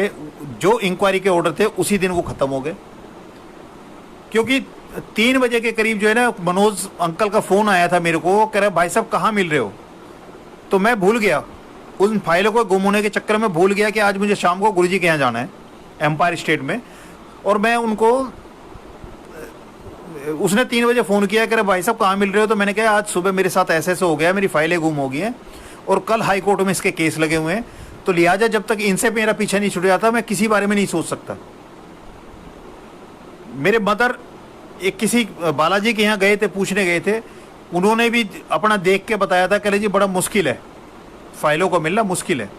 जो इंक्वायरी के ऑर्डर थे उसी दिन वो ख़त्म हो गए। क्योंकि 3 बजे के करीब जो है ना मनोज अंकल का फ़ोन आया था मेरे को, कह रहा भाई साहब कहाँ मिल रहे हो। तो मैं भूल गया, उन फाइलों को गुम होने के चक्कर में भूल गया कि आज मुझे शाम को गुरुजी के यहाँ जाना है एम्पायर स्टेट में। और मैं उनको, उसने 3 बजे फ़ोन किया कि भाई साहब कहाँ मिल रहे हो। तो मैंने कहा आज सुबह मेरे साथ ऐसे ऐसे हो गया, मेरी फाइलें गुम हो गई हैं और कल हाई कोर्ट में इसके केस लगे हुए हैं, तो लिहाजा जब तक इनसे मेरा पीछा नहीं छूट जाता मैं किसी बारे में नहीं सोच सकता। मेरे मदर एक किसी बालाजी के यहाँ गए थे, पूछने गए थे, उन्होंने भी अपना देख के बताया था, कह रहे जी बड़ा मुश्किल है, फाइलों को मिलना मुश्किल है।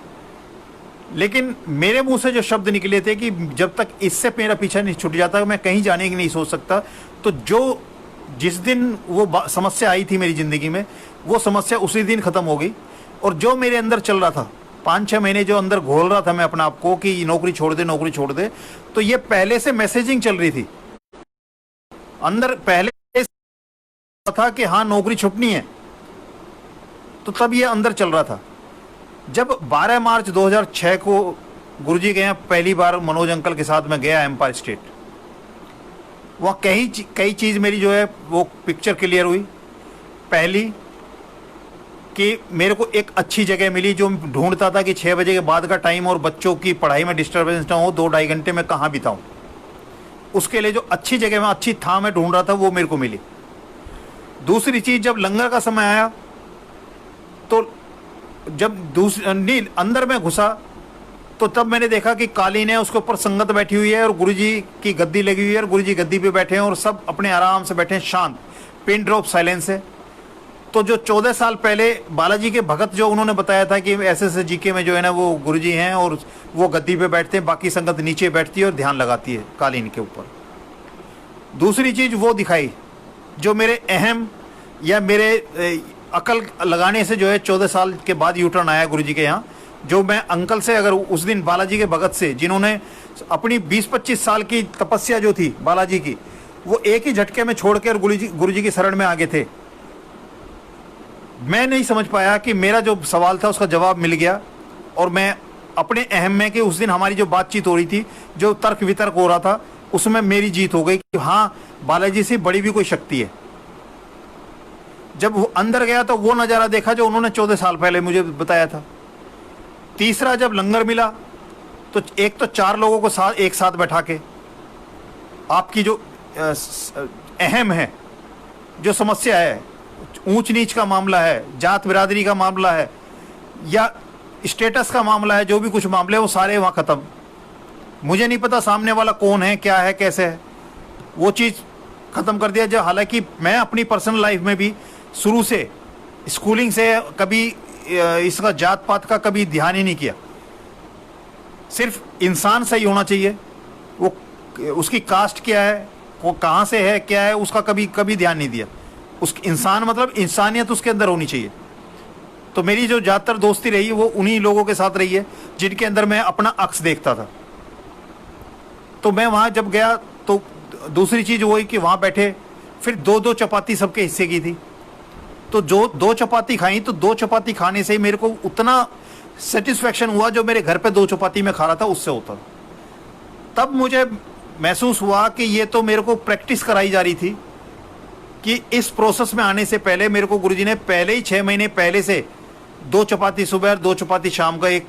लेकिन मेरे मुंह से जो शब्द निकले थे कि जब तक इससे मेरा पीछा नहीं छूट जाता मैं कहीं जाने की नहीं सोच सकता। तो जिस दिन वो समस्या आई थी मेरी ज़िंदगी में, वो समस्या उसी दिन ख़त्म हो गई। और जो मेरे अंदर चल रहा था 5-6 महीने जो अंदर घोल रहा था मैं अपने आप को कि नौकरी छोड़ दे नौकरी छोड़ दे, तो ये पहले से मैसेजिंग चल रही थी अंदर, पहले था कि हाँ नौकरी छुटनी है, तो तब ये अंदर चल रहा था। जब 12 मार्च 2006 को गुरुजी के यहाँ पहली बार मनोज अंकल के साथ मैं गया एम्पायर स्टेट, वहाँ कई चीज़ मेरी जो है वो पिक्चर क्लियर हुई। पहली कि मेरे को एक अच्छी जगह मिली, जो ढूंढता था कि 6 बजे के बाद का टाइम और बच्चों की पढ़ाई में डिस्टर्बेंस ना हो, 2-2.5 घंटे में कहाँ बिताऊँ, उसके लिए जो अच्छी जगह में अच्छी था मैं ढूंढ रहा था वो मेरे को मिली। दूसरी चीज़, जब लंगर का समय आया तो जब अंदर में घुसा तो तब मैंने देखा कि कालीन है, उसके ऊपर संगत बैठी हुई है और गुरुजी की गद्दी लगी हुई है और गुरुजी गद्दी पे बैठे हैं और सब अपने आराम से बैठे हैं, शांत, पिन ड्रॉप साइलेंस है। तो जो 14 साल पहले बालाजी के भगत जो उन्होंने बताया था कि ऐसे ऐसे जीके में जो है ना वो गुरुजी हैं और वो गद्दी पे बैठते हैं, बाकी संगत नीचे बैठती है और ध्यान लगाती है कालीन के ऊपर। दूसरी चीज वो दिखाई जो मेरे अहम या मेरे अकल लगाने से जो है 14 साल के बाद यूटर्न आया गुरुजी के यहाँ। जो मैं अंकल से अगर उस दिन बालाजी के भगत से जिन्होंने अपनी 20-25 साल की तपस्या जो थी बालाजी की वो एक ही झटके में छोड़ कर गुरुजी की शरण में आगे थे। मैं नहीं समझ पाया कि मेरा जो सवाल था उसका जवाब मिल गया और मैं अपने अहम में कि उस दिन हमारी जो बातचीत हो रही थी, जो तर्क वितर्क हो रहा था, उसमें मेरी जीत हो गई कि हाँ बालाजी से बड़ी भी कोई शक्ति है। जब वो अंदर गया तो वो नज़ारा देखा जो उन्होंने 14 साल पहले मुझे बताया था। तीसरा जब लंगर मिला तो एक तो 4 लोगों को एक साथ बैठा के आपकी जो अहम है, जो समस्या है, ऊंच नीच का मामला है, जात बिरादरी का मामला है या स्टेटस का मामला है, जो भी कुछ मामले वो सारे वहाँ ख़त्म। मुझे नहीं पता सामने वाला कौन है, क्या है, कैसे है, वो चीज़ ख़त्म कर दिया। जो हालांकि मैं अपनी पर्सनल लाइफ में भी शुरू से स्कूलिंग से कभी इसका जात पात का कभी ध्यान ही नहीं किया। सिर्फ इंसान सही होना चाहिए, वो उसकी कास्ट क्या है, वो कहाँ से है, क्या है, उसका कभी ध्यान नहीं दिया। उस इंसान मतलब इंसानियत उसके अंदर होनी चाहिए। तो मेरी जो ज़्यादातर दोस्ती रही है वो उन्हीं लोगों के साथ रही है जिनके अंदर मैं अपना अक्स देखता था। तो मैं वहाँ जब गया तो दूसरी चीज़ वही कि वहाँ बैठे फिर 2-2 चपाती सबके हिस्से की थी। तो जो 2 चपाती खाई तो 2 चपाती खाने से ही मेरे को उतना सेटिस्फेक्शन हुआ जो मेरे घर पे 2 चपाती में खा रहा था उससे होता। तब मुझे महसूस हुआ कि ये तो मेरे को प्रैक्टिस कराई जा रही थी कि इस प्रोसेस में आने से पहले मेरे को गुरुजी ने पहले ही 6 महीने पहले से 2 चपाती सुबह और 2 चपाती शाम का एक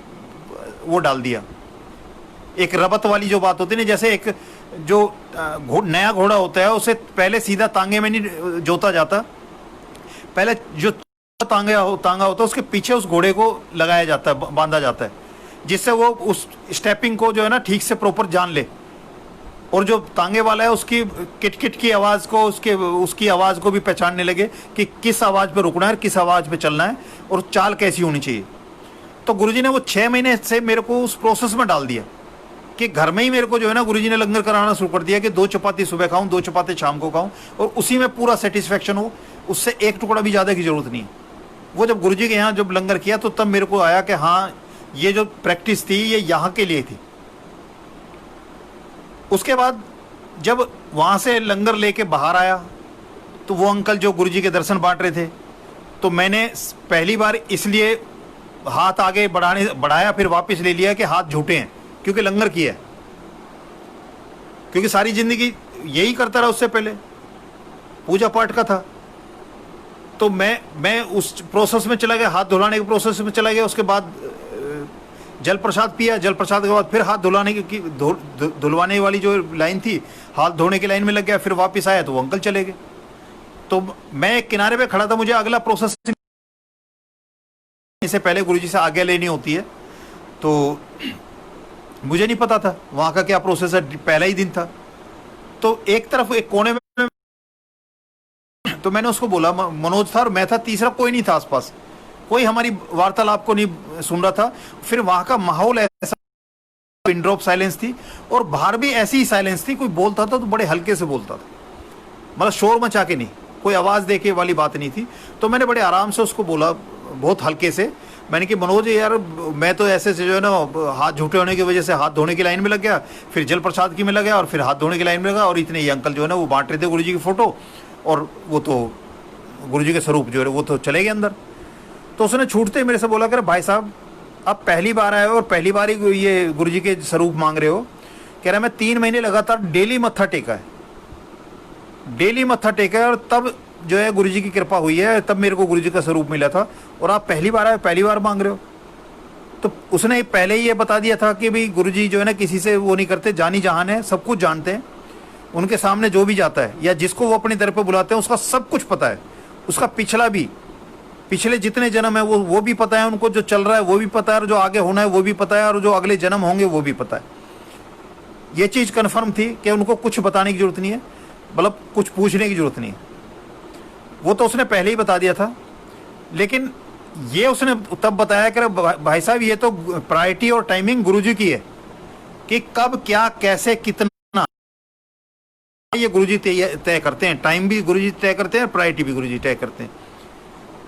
वो डाल दिया। एक रबत वाली जो बात होती है ना, जैसे एक जो नया घोड़ा होता है उसे पहले सीधा तांगे में नहीं जोता जाता, पहले जो तांगा होता है उसके पीछे उस घोड़े को लगाया जाता है, बांधा जाता है, जिससे वो उस स्टेपिंग को जो है ना ठीक से प्रॉपर जान ले। और जो तांगे वाला है उसकी किटकिट की आवाज़ को उसकी आवाज़ को भी पहचानने लगे कि किस आवाज़ पे रुकना है, किस आवाज़ पे चलना है और चाल कैसी होनी चाहिए। तो गुरुजी ने वो 6 महीने से मेरे को उस प्रोसेस में डाल दिया कि घर में ही मेरे को जो है ना गुरुजी ने लंगर कराना शुरू कर दिया कि 2 चपाती सुबह खाऊं, 2 चपाती शाम को खाऊं और उसी में पूरा सेटिस्फेक्शन हो, उससे एक टुकड़ा भी ज़्यादा की जरूरत नहीं है। वो जब गुरुजी के यहाँ जब लंगर किया तो तब मेरे को आया कि हाँ ये जो प्रैक्टिस थी ये यहाँ के लिए थी। उसके बाद जब वहाँ से लंगर लेके बाहर आया तो वो अंकल जो गुरुजी के दर्शन बांट रहे थे, तो मैंने पहली बार इसलिए हाथ आगे बढ़ाया फिर वापस ले लिया कि हाथ झूठे हैं क्योंकि लंगर किया है, क्योंकि सारी जिंदगी यही करता रहा, उससे पहले पूजा पाठ का था। तो मैं उस प्रोसेस में चला गया, हाथ धुलाने के प्रोसेस में चला गया। उसके बाद जल प्रसाद पिया, जल प्रसाद के बाद फिर हाथ धुलवाने वाली जो लाइन थी, हाथ धोने की लाइन में लग गया, फिर वापस आया तो वो अंकल चले गए। तो मैं एक किनारे पे खड़ा था, मुझे अगला प्रोसेस से पहले गुरुजी से आज्ञा लेनी होती है, तो मुझे नहीं पता था वहाँ का क्या प्रोसेस है, पहला ही दिन था। तो एक तरफ एक कोने में तो मैंने उसको बोला, मनोज था और मैं था, तीसरा कोई नहीं था आसपास, कोई हमारी वार्तालाप को नहीं सुन रहा था। फिर वहाँ का माहौल ऐसा पिन ड्रॉप साइलेंस थी और बाहर भी ऐसी ही साइलेंस थी। कोई बोलता था तो बड़े हल्के से बोलता था, मतलब शोर मचा के नहीं, कोई आवाज़ दे के वाली बात नहीं थी। तो मैंने बड़े आराम से उसको बोला, बहुत हल्के से, मैंने कि मनोज यार मैं तो ऐसे से जो है ना हाथ झूठे होने की वजह से हाथ धोने की लाइन में लग गया, फिर जल प्रसाद की में लग गया और फिर हाथ धोने की लाइन में लगा, और इतने ये अंकल जो है ना वो बांट रहे थे गुरुजी की फ़ोटो और वो तो गुरुजी के स्वरूप जो है वो तो चले गए अंदर। तो उसने छूटते मेरे से बोला कर भाई साहब आप पहली बार आए हो और पहली बार ही ये गुरुजी के स्वरूप मांग रहे हो। कह रहा मैं 3 महीने लगातार डेली मत्था टेका है, डेली मत्था टेका है, और तब जो है गुरुजी की कृपा हुई है, तब मेरे को गुरुजी का स्वरूप मिला था, और आप पहली बार आए, पहली बार मांग रहे हो। तो उसने पहले ही ये बता दिया था कि भाई गुरुजी जो है ना किसी से वो नहीं करते, जानी जहान है, सब कुछ जानते हैं, उनके सामने जो भी जाता है या जिसको वो अपनी दर पे बुलाते हैं उसका सब कुछ पता है, उसका पिछला भी, पिछले जितने जन्म है वो भी पता है उनको, जो चल रहा है वो भी पता है, और जो आगे होना है वो भी पता है, और जो अगले जन्म होंगे वो भी पता है। ये चीज़ कन्फर्म थी कि उनको कुछ बताने की जरूरत नहीं है, मतलब कुछ पूछने की जरूरत नहीं है, वो तो उसने पहले ही बता दिया था। लेकिन ये उसने तब बताया कि भाई साहब ये तो प्रायोरिटी और टाइमिंग गुरुजी की है, कि कब क्या कैसे कितना ये गुरुजी तय करते हैं। टाइम भी गुरुजी तय करते हैं, प्रायोरिटी भी गुरुजी तय करते हैं।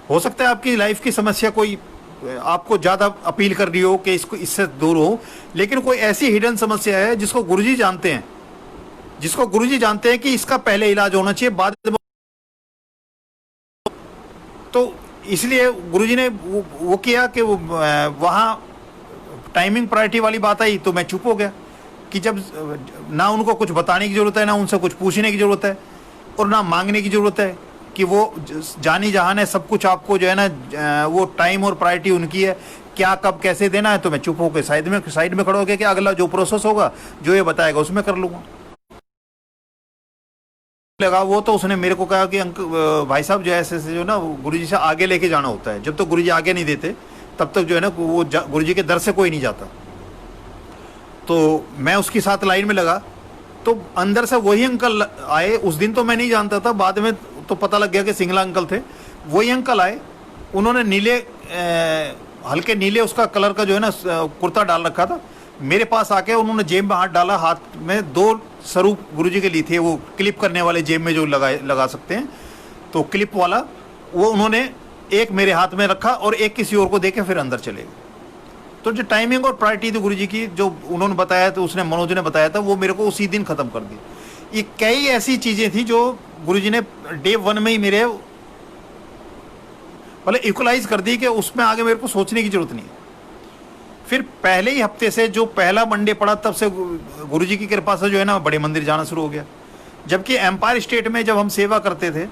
हो सकता है आपकी लाइफ की समस्या कोई आपको ज्यादा अपील कर रही हो कि इसको इससे दूर हो, लेकिन कोई ऐसी हिडन समस्या है जिसको गुरुजी जानते हैं, जिसको गुरुजी जानते हैं कि इसका पहले इलाज होना चाहिए, बाद में। तो इसलिए गुरुजी ने वो किया कि वो वहाँ टाइमिंग प्रायोरिटी वाली बात आई तो मैं चुप हो गया कि जब ना उनको कुछ बताने की जरूरत है, ना उनसे कुछ पूछने की जरूरत है, और ना मांगने की जरूरत है, कि वो जानी जहान है, सब कुछ आपको जो है ना वो टाइम और प्रायोरिटी उनकी है, क्या कब कैसे देना है। तो मैं चुप होकर साइड में खड़ा होकर कि अगला जो प्रोसेस होगा जो ये बताएगा उसमें कर लूँगा। लगा वो तो उसने मेरे को कहा कि भाई साहब जो ऐसे जो ना गुरुजी से आगे लेके जाना होता है, जब तक गुरुजी आगे नहीं देते तब तक जो है ना वो गुरुजी के दर से कोई नहीं जाता। तो मैं उसके साथ लाइन में लगा, तो अंदर से वही अंकल आए। उस दिन तो मैं नहीं जानता था, बाद में तो पता लग गया कि सिंगला अंकल थे। वही अंकल आए, उन्होंने नीले हल्के नीले उसका कलर का जो है ना कुर्ता डाल रखा था। मेरे पास आके उन्होंने जेब में हाथ डाला, हाथ में 2 स्वरूप गुरुजी के लिए थे, वो क्लिप करने वाले जेब में जो लगा सकते हैं, तो क्लिप वाला वो उन्होंने एक मेरे हाथ में रखा और एक किसी और को देके फिर अंदर चले गए। तो जो टाइमिंग और प्रायोरिटी थी गुरुजी की, जो उन्होंने बताया था, उसने मनोज ने बताया था, वो मेरे को उसी दिन खत्म कर दी। ये कई ऐसी चीजें थी जो गुरुजी ने डे 1 में ही मेरे मतलब इक्वलाइज कर दी कि उसमें आगे मेरे को सोचने की जरूरत नहीं है। फिर पहले ही हफ्ते से जो पहला मंडे पड़ा, तब से गुरुजी की कृपा से जो है ना बड़े मंदिर जाना शुरू हो गया। जबकि एम्पायर स्टेट में जब हम सेवा करते थे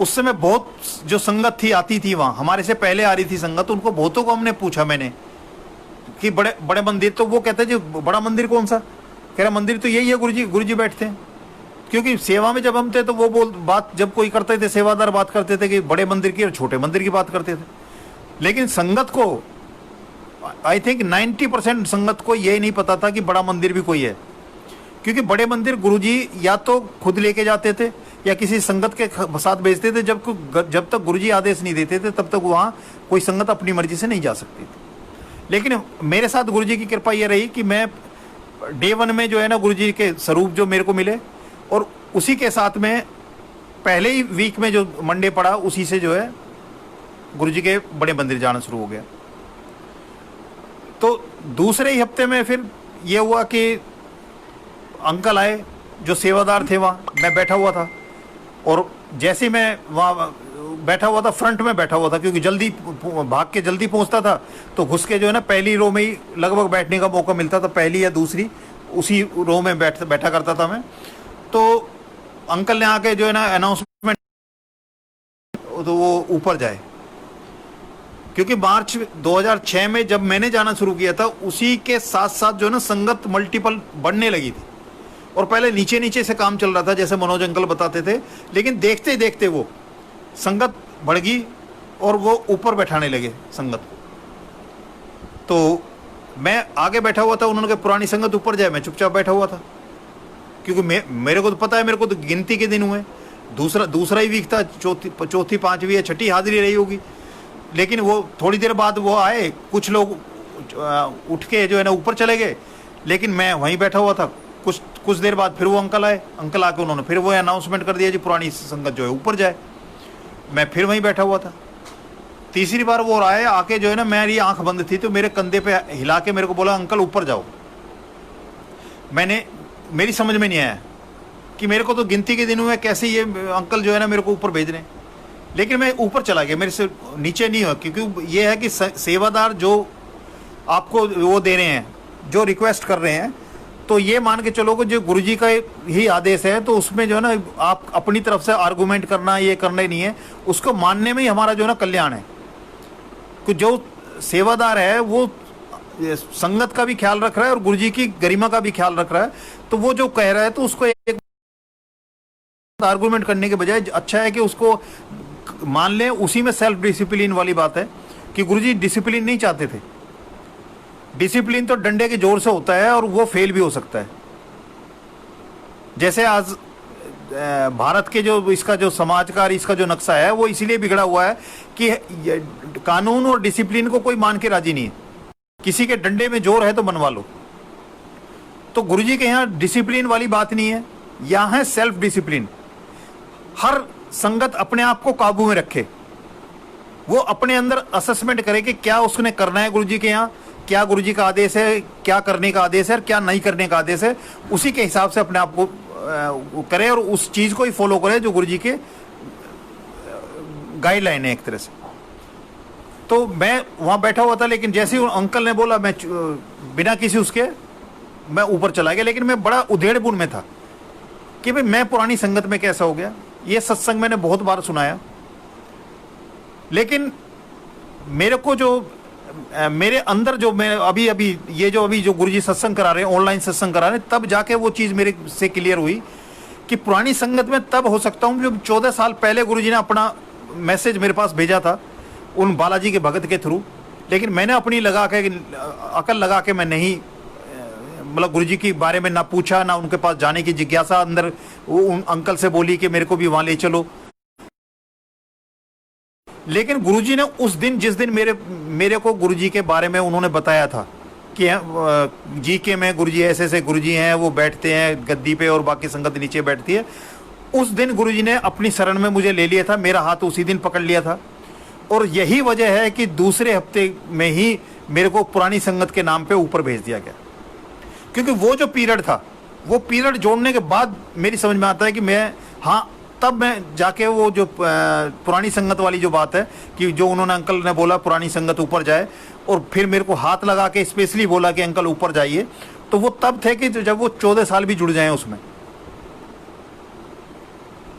उस समय बहुत जो संगत थी आती थी, वहाँ हमारे से पहले आ रही थी संगत, उनको बहुतों को हमने पूछा मैंने कि बड़े बड़े मंदिर, तो वो कहते जी बड़ा मंदिर कौन सा? कह रहा मंदिर तो यही है गुरुजी बैठते हैं। क्योंकि सेवा में जब हम थे तो वो बात जब कोई करते थे, सेवादार बात करते थे कि बड़े मंदिर की और छोटे मंदिर की बात करते थे। लेकिन संगत को आई थिंक 90% संगत को यही नहीं पता था कि बड़ा मंदिर भी कोई है। क्योंकि बड़े मंदिर गुरुजी या तो खुद लेके जाते थे या किसी संगत के साथ भेजते थे। जब तक गुरुजी आदेश नहीं देते थे तब तक वहाँ कोई संगत अपनी मर्जी से नहीं जा सकती थी। लेकिन मेरे साथ गुरुजी की कृपा ये रही कि मैं डे 1 में जो है ना गुरुजी के स्वरूप जो मेरे को मिले, और उसी के साथ में पहले ही वीक में जो मंडे पड़ा उसी से जो है गुरुजी के बड़े मंदिर जाना शुरू हो गया। तो दूसरे ही हफ्ते में फिर ये हुआ कि अंकल आए जो सेवादार थे, वहाँ मैं बैठा हुआ था, और जैसे ही मैं वहाँ बैठा हुआ था, फ्रंट में बैठा हुआ था, क्योंकि जल्दी भाग के जल्दी पहुँचता था, तो घुस के जो है ना पहली रो में ही लगभग बैठने का मौका मिलता था, पहली या दूसरी उसी रो में बैठा करता था मैं। तो अंकल ने आके जो है ना अनाउंसमेंट, तो वो ऊपर जाए, क्योंकि मार्च 2006 में जब मैंने जाना शुरू किया था उसी के साथ साथ जो है ना संगत मल्टीपल बढ़ने लगी थी, और पहले नीचे नीचे से काम चल रहा था जैसे मनोज अंकल बताते थे, लेकिन देखते देखते वो संगत बढ़ गई और वो ऊपर बैठाने लगे संगत को। तो मैं आगे बैठा हुआ था, उन्होंने कहा पुरानी संगत ऊपर जाए, मैं चुपचाप बैठा हुआ था, क्योंकि मेरे को तो पता है, मेरे को तो गिनती के दिन हुए, दूसरा ही वीक था, चौथी 5वीं या 6ठी हाजिरी रही होगी। लेकिन वो थोड़ी देर बाद वो आए, कुछ लोग उठ के जो है ना ऊपर चले गए, लेकिन मैं वहीं बैठा हुआ था। कुछ देर बाद फिर वो अंकल आए, अंकल आके उन्होंने फिर वो अनाउंसमेंट कर दिया जी पुरानी संगत जो है ऊपर जाए। मैं फिर वहीं बैठा हुआ था। तीसरी बार वो आए, आके जो है ना मेरी आंख बंद थी, तो मेरे कंधे पे हिला के मेरे को बोला अंकल ऊपर जाओ। मेरी समझ में नहीं आया कि मेरे को तो गिनती के दिन हुए, कैसे ये अंकल जो है ना मेरे को ऊपर भेज रहे हैं। लेकिन मैं ऊपर चला गया, मेरे से नीचे नहीं हुआ, क्योंकि ये है कि सेवादार जो आपको वो दे रहे हैं, जो रिक्वेस्ट कर रहे हैं, तो ये मान के चलो कि जो गुरुजी का ही आदेश है, तो उसमें जो है ना आप अपनी तरफ से आर्गूमेंट करना ये करना ही नहीं है, उसको मानने में ही हमारा जो है ना कल्याण है। कि जो सेवादार है वो संगत का भी ख्याल रख रहा है और गुरुजी की गरिमा का भी ख्याल रख रहा है, तो वो जो कह रहा है तो उसको एक आर्गूमेंट करने के बजाय अच्छा है कि उसको मान लें। उसी में सेल्फ डिसिप्लिन वाली बात है कि गुरुजी डिसिप्लिन नहीं चाहते थे। डिसिप्लिन तो डंडे के जोर से होता है और वो फेल भी हो सकता है। जैसे आज भारत के जो इसका जो समाज का इसका जो नक्शा है वो इसीलिए बिगड़ा हुआ है कि कानून और डिसिप्लिन को कोई मान के राजी नहीं है। किसी के डंडे में जोर है तो बनवा लो। तो गुरुजी के यहाँ डिसिप्लिन वाली बात नहीं है, यहाँ है सेल्फ डिसिप्लिन। हर संगत अपने आप को काबू में रखे, वो अपने अंदर असेसमेंट करे कि क्या उसने करना है गुरुजी के यहाँ, क्या गुरुजी का आदेश है, क्या करने का आदेश है और क्या नहीं करने का आदेश है, उसी के हिसाब से अपने आप को करे और उस चीज को ही फॉलो करे जो गुरुजी के गाइडलाइन है एक तरह से। तो मैं वहां बैठा हुआ था, लेकिन जैसे ही अंकल ने बोला मैं बिना किसी उसके मैं ऊपर चला गया। लेकिन मैं बड़ा उधेड़बुन में था कि भाई मैं पुरानी संगत में कैसा हो गया। ये सत्संग मैंने बहुत बार सुनाया, लेकिन मेरे को जो मेरे अंदर जो मैं अभी जो गुरुजी सत्संग करा रहे हैं, ऑनलाइन सत्संग करा रहे हैं, तब जाके वो चीज़ मेरे से क्लियर हुई कि पुरानी संगत में तब हो सकता हूँ जब 14 साल पहले गुरुजी ने अपना मैसेज मेरे पास भेजा था उन बालाजी के भगत के थ्रू। लेकिन मैंने अपनी अकल लगा के मैं नहीं, मतलब गुरुजी के बारे में ना पूछा, ना उनके पास जाने की जिज्ञासा अंदर उन अंकल से बोली कि मेरे को भी वहाँ ले चलो। लेकिन गुरुजी ने उस दिन, जिस दिन मेरे को गुरुजी के बारे में उन्होंने बताया था कि जीके में गुरुजी ऐसे ऐसे गुरुजी हैं, वो बैठते हैं गद्दी पे और बाकी संगत नीचे बैठती है, उस दिन गुरुजी ने अपनी शरण में मुझे ले लिया था, मेरा हाथ उसी दिन पकड़ लिया था। और यही वजह है कि दूसरे हफ्ते में ही मेरे को पुरानी संगत के नाम पे ऊपर भेज दिया गया। क्योंकि वो जो पीरियड था, वो पीरियड जोड़ने के बाद मेरी समझ में आता है कि मैं, हाँ, तब मैं जाके वो जो पुरानी संगत वाली जो बात है कि जो उन्होंने अंकल ने बोला पुरानी संगत ऊपर जाए, और फिर मेरे को हाथ लगा के स्पेशली बोला कि अंकल ऊपर जाइए, तो वो तब थे कि जब वो 14 साल भी जुड़ जाएं उसमें,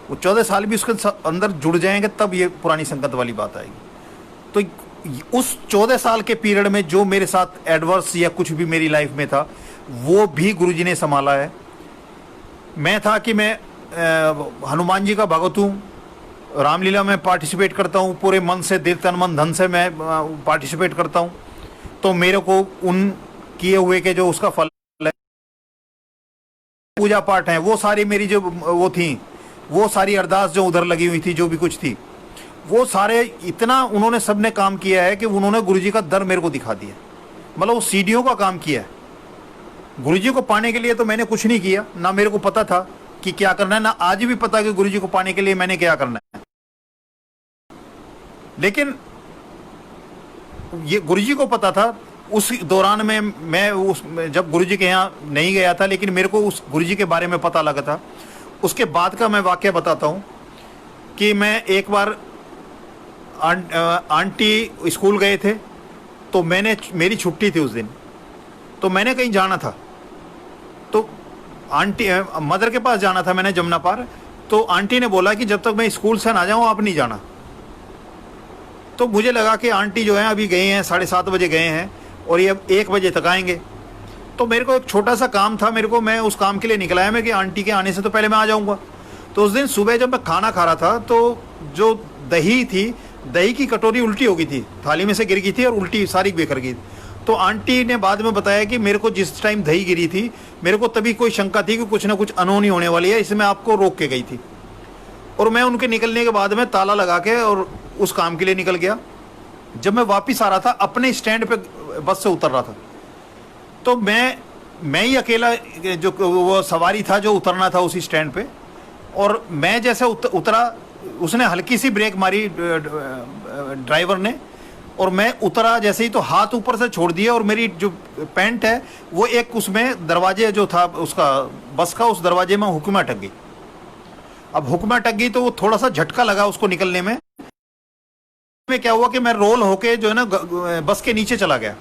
वो 14 साल भी उसके अंदर जुड़ जाएंगे, तब ये पुरानी संगत वाली बात आएगी। तो उस 14 साल के पीरियड में जो मेरे साथ एडवर्स या कुछ भी मेरी लाइफ में था, वो भी गुरुजी ने संभाला है। मैं था कि मैं हनुमान जी का भगत हूँ, रामलीला में पार्टिसिपेट करता हूँ, पूरे मन से, दिल तन मन धन से मैं पार्टिसिपेट करता हूँ। तो मेरे को उन किए हुए के जो उसका फल है, पूजा पाठ है, वो सारी मेरी जो वो थी, वो सारी अरदास जो उधर लगी हुई थी, जो भी कुछ थी, वो सारे इतना उन्होंने सबने काम किया है कि उन्होंने गुरुजी का दर मेरे को दिखा दिया। मतलब वो सीढ़ियों का काम किया है। गुरुजी को पाने के लिए तो मैंने कुछ नहीं किया, ना मेरे को पता था कि क्या करना है, ना आज भी पता कि गुरुजी को पाने के लिए मैंने क्या करना है। लेकिन ये गुरुजी को पता था। उस दौरान में मैं जब गुरुजी के यहाँ नहीं गया था, लेकिन मेरे को उस गुरुजी के बारे में पता लगा था। उसके बाद का मैं वाकया बताता हूँ कि मैं एक बार आंटी स्कूल गए थे, तो मेरी छुट्टी थी उस दिन, तो मैंने कहीं जाना था, तो आंटी मदर के पास जाना था मैंने, जमुना पार। तो आंटी ने बोला कि जब तक मैं स्कूल से ना जाऊँ आप नहीं जाना। तो मुझे लगा कि आंटी जो है अभी गए हैं, 7:30 बजे गए हैं और ये 1 बजे तक आएंगे। तो मेरे को एक छोटा सा काम था, मैं उस काम के लिए निकला है मैं कि आंटी के आने से तो पहले मैं आ जाऊँगा। तो उस दिन सुबह जब मैं खाना खा रहा था, तो जो दही थी, दही की कटोरी उल्टी हो गई थी, थाली में से गिर गई थी और उल्टी सारी बेकर गई। तो आंटी ने बाद में बताया कि मेरे को जिस टाइम दही गिरी थी, मेरे को तभी कोई शंका थी कि कुछ ना कुछ अनहोनी होने वाली है, इसमें आपको रोक के गई थी। और मैं उनके निकलने के बाद में ताला लगा के और उस काम के लिए निकल गया। जब मैं वापस आ रहा था, अपने स्टैंड पे बस से उतर रहा था, तो मैं ही अकेला जो वो सवारी था जो उतरना था उसी स्टैंड पे। और मैं जैसे उतरा, उसने हल्की सी ब्रेक मारी ड्राइवर ने, और मैं उतरा जैसे ही तो हाथ ऊपर से छोड़ दिया और मेरी जो पैंट है वो एक उसमें दरवाजे जो था उसका बस का, उस दरवाजे में हुक में अटक गई। अब हुक में अटक गई तो वो थोड़ा सा झटका लगा उसको निकलने में। क्या हुआ कि मैं रोल होके जो है ना बस के नीचे चला गया।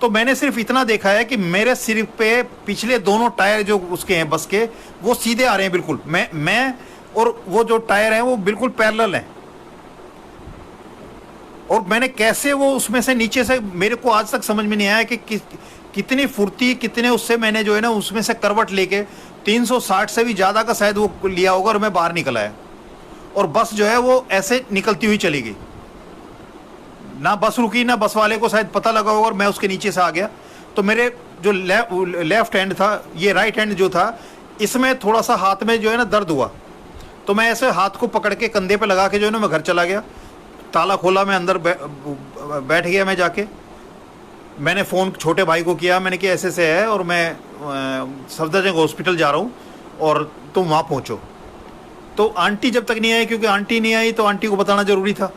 तो मैंने सिर्फ इतना देखा है कि मेरे सिर पे पिछले दोनों टायर जो उसके हैं बस के, वो सीधे आ रहे हैं बिल्कुल। मैं और वो जो टायर हैं वो बिल्कुल पैरेलल हैं। और मैंने कैसे वो उसमें से नीचे से, मेरे को आज तक समझ में नहीं आया कि कितनी फुर्ती, कितने उससे मैंने जो है ना उसमें से करवट लेके 360 से भी ज़्यादा का शायद वो लिया होगा और मैं बाहर निकल आया। और बस जो है वो ऐसे निकलती हुई चली गई, ना बस रुकी, ना बस वाले को शायद पता लगा होगा, और मैं उसके नीचे से आ गया। तो मेरे जो लेफ्ट हैंड था, ये राइट हैंड जो था, इसमें थोड़ा सा हाथ में जो है ना दर्द हुआ, तो मैं ऐसे हाथ को पकड़ के कंधे पे लगा के जो है ना मैं घर चला गया। ताला खोला, मैं अंदर बैठ गया। मैं जाके मैंने फ़ोन छोटे भाई को किया, मैंने कि ऐसे है और मैं सफदरजंग हॉस्पिटल जा रहा हूँ और तुम वहाँ पहुँचो। तो आंटी जब तक नहीं आई, क्योंकि आंटी नहीं आई तो आंटी को बताना ज़रूरी था।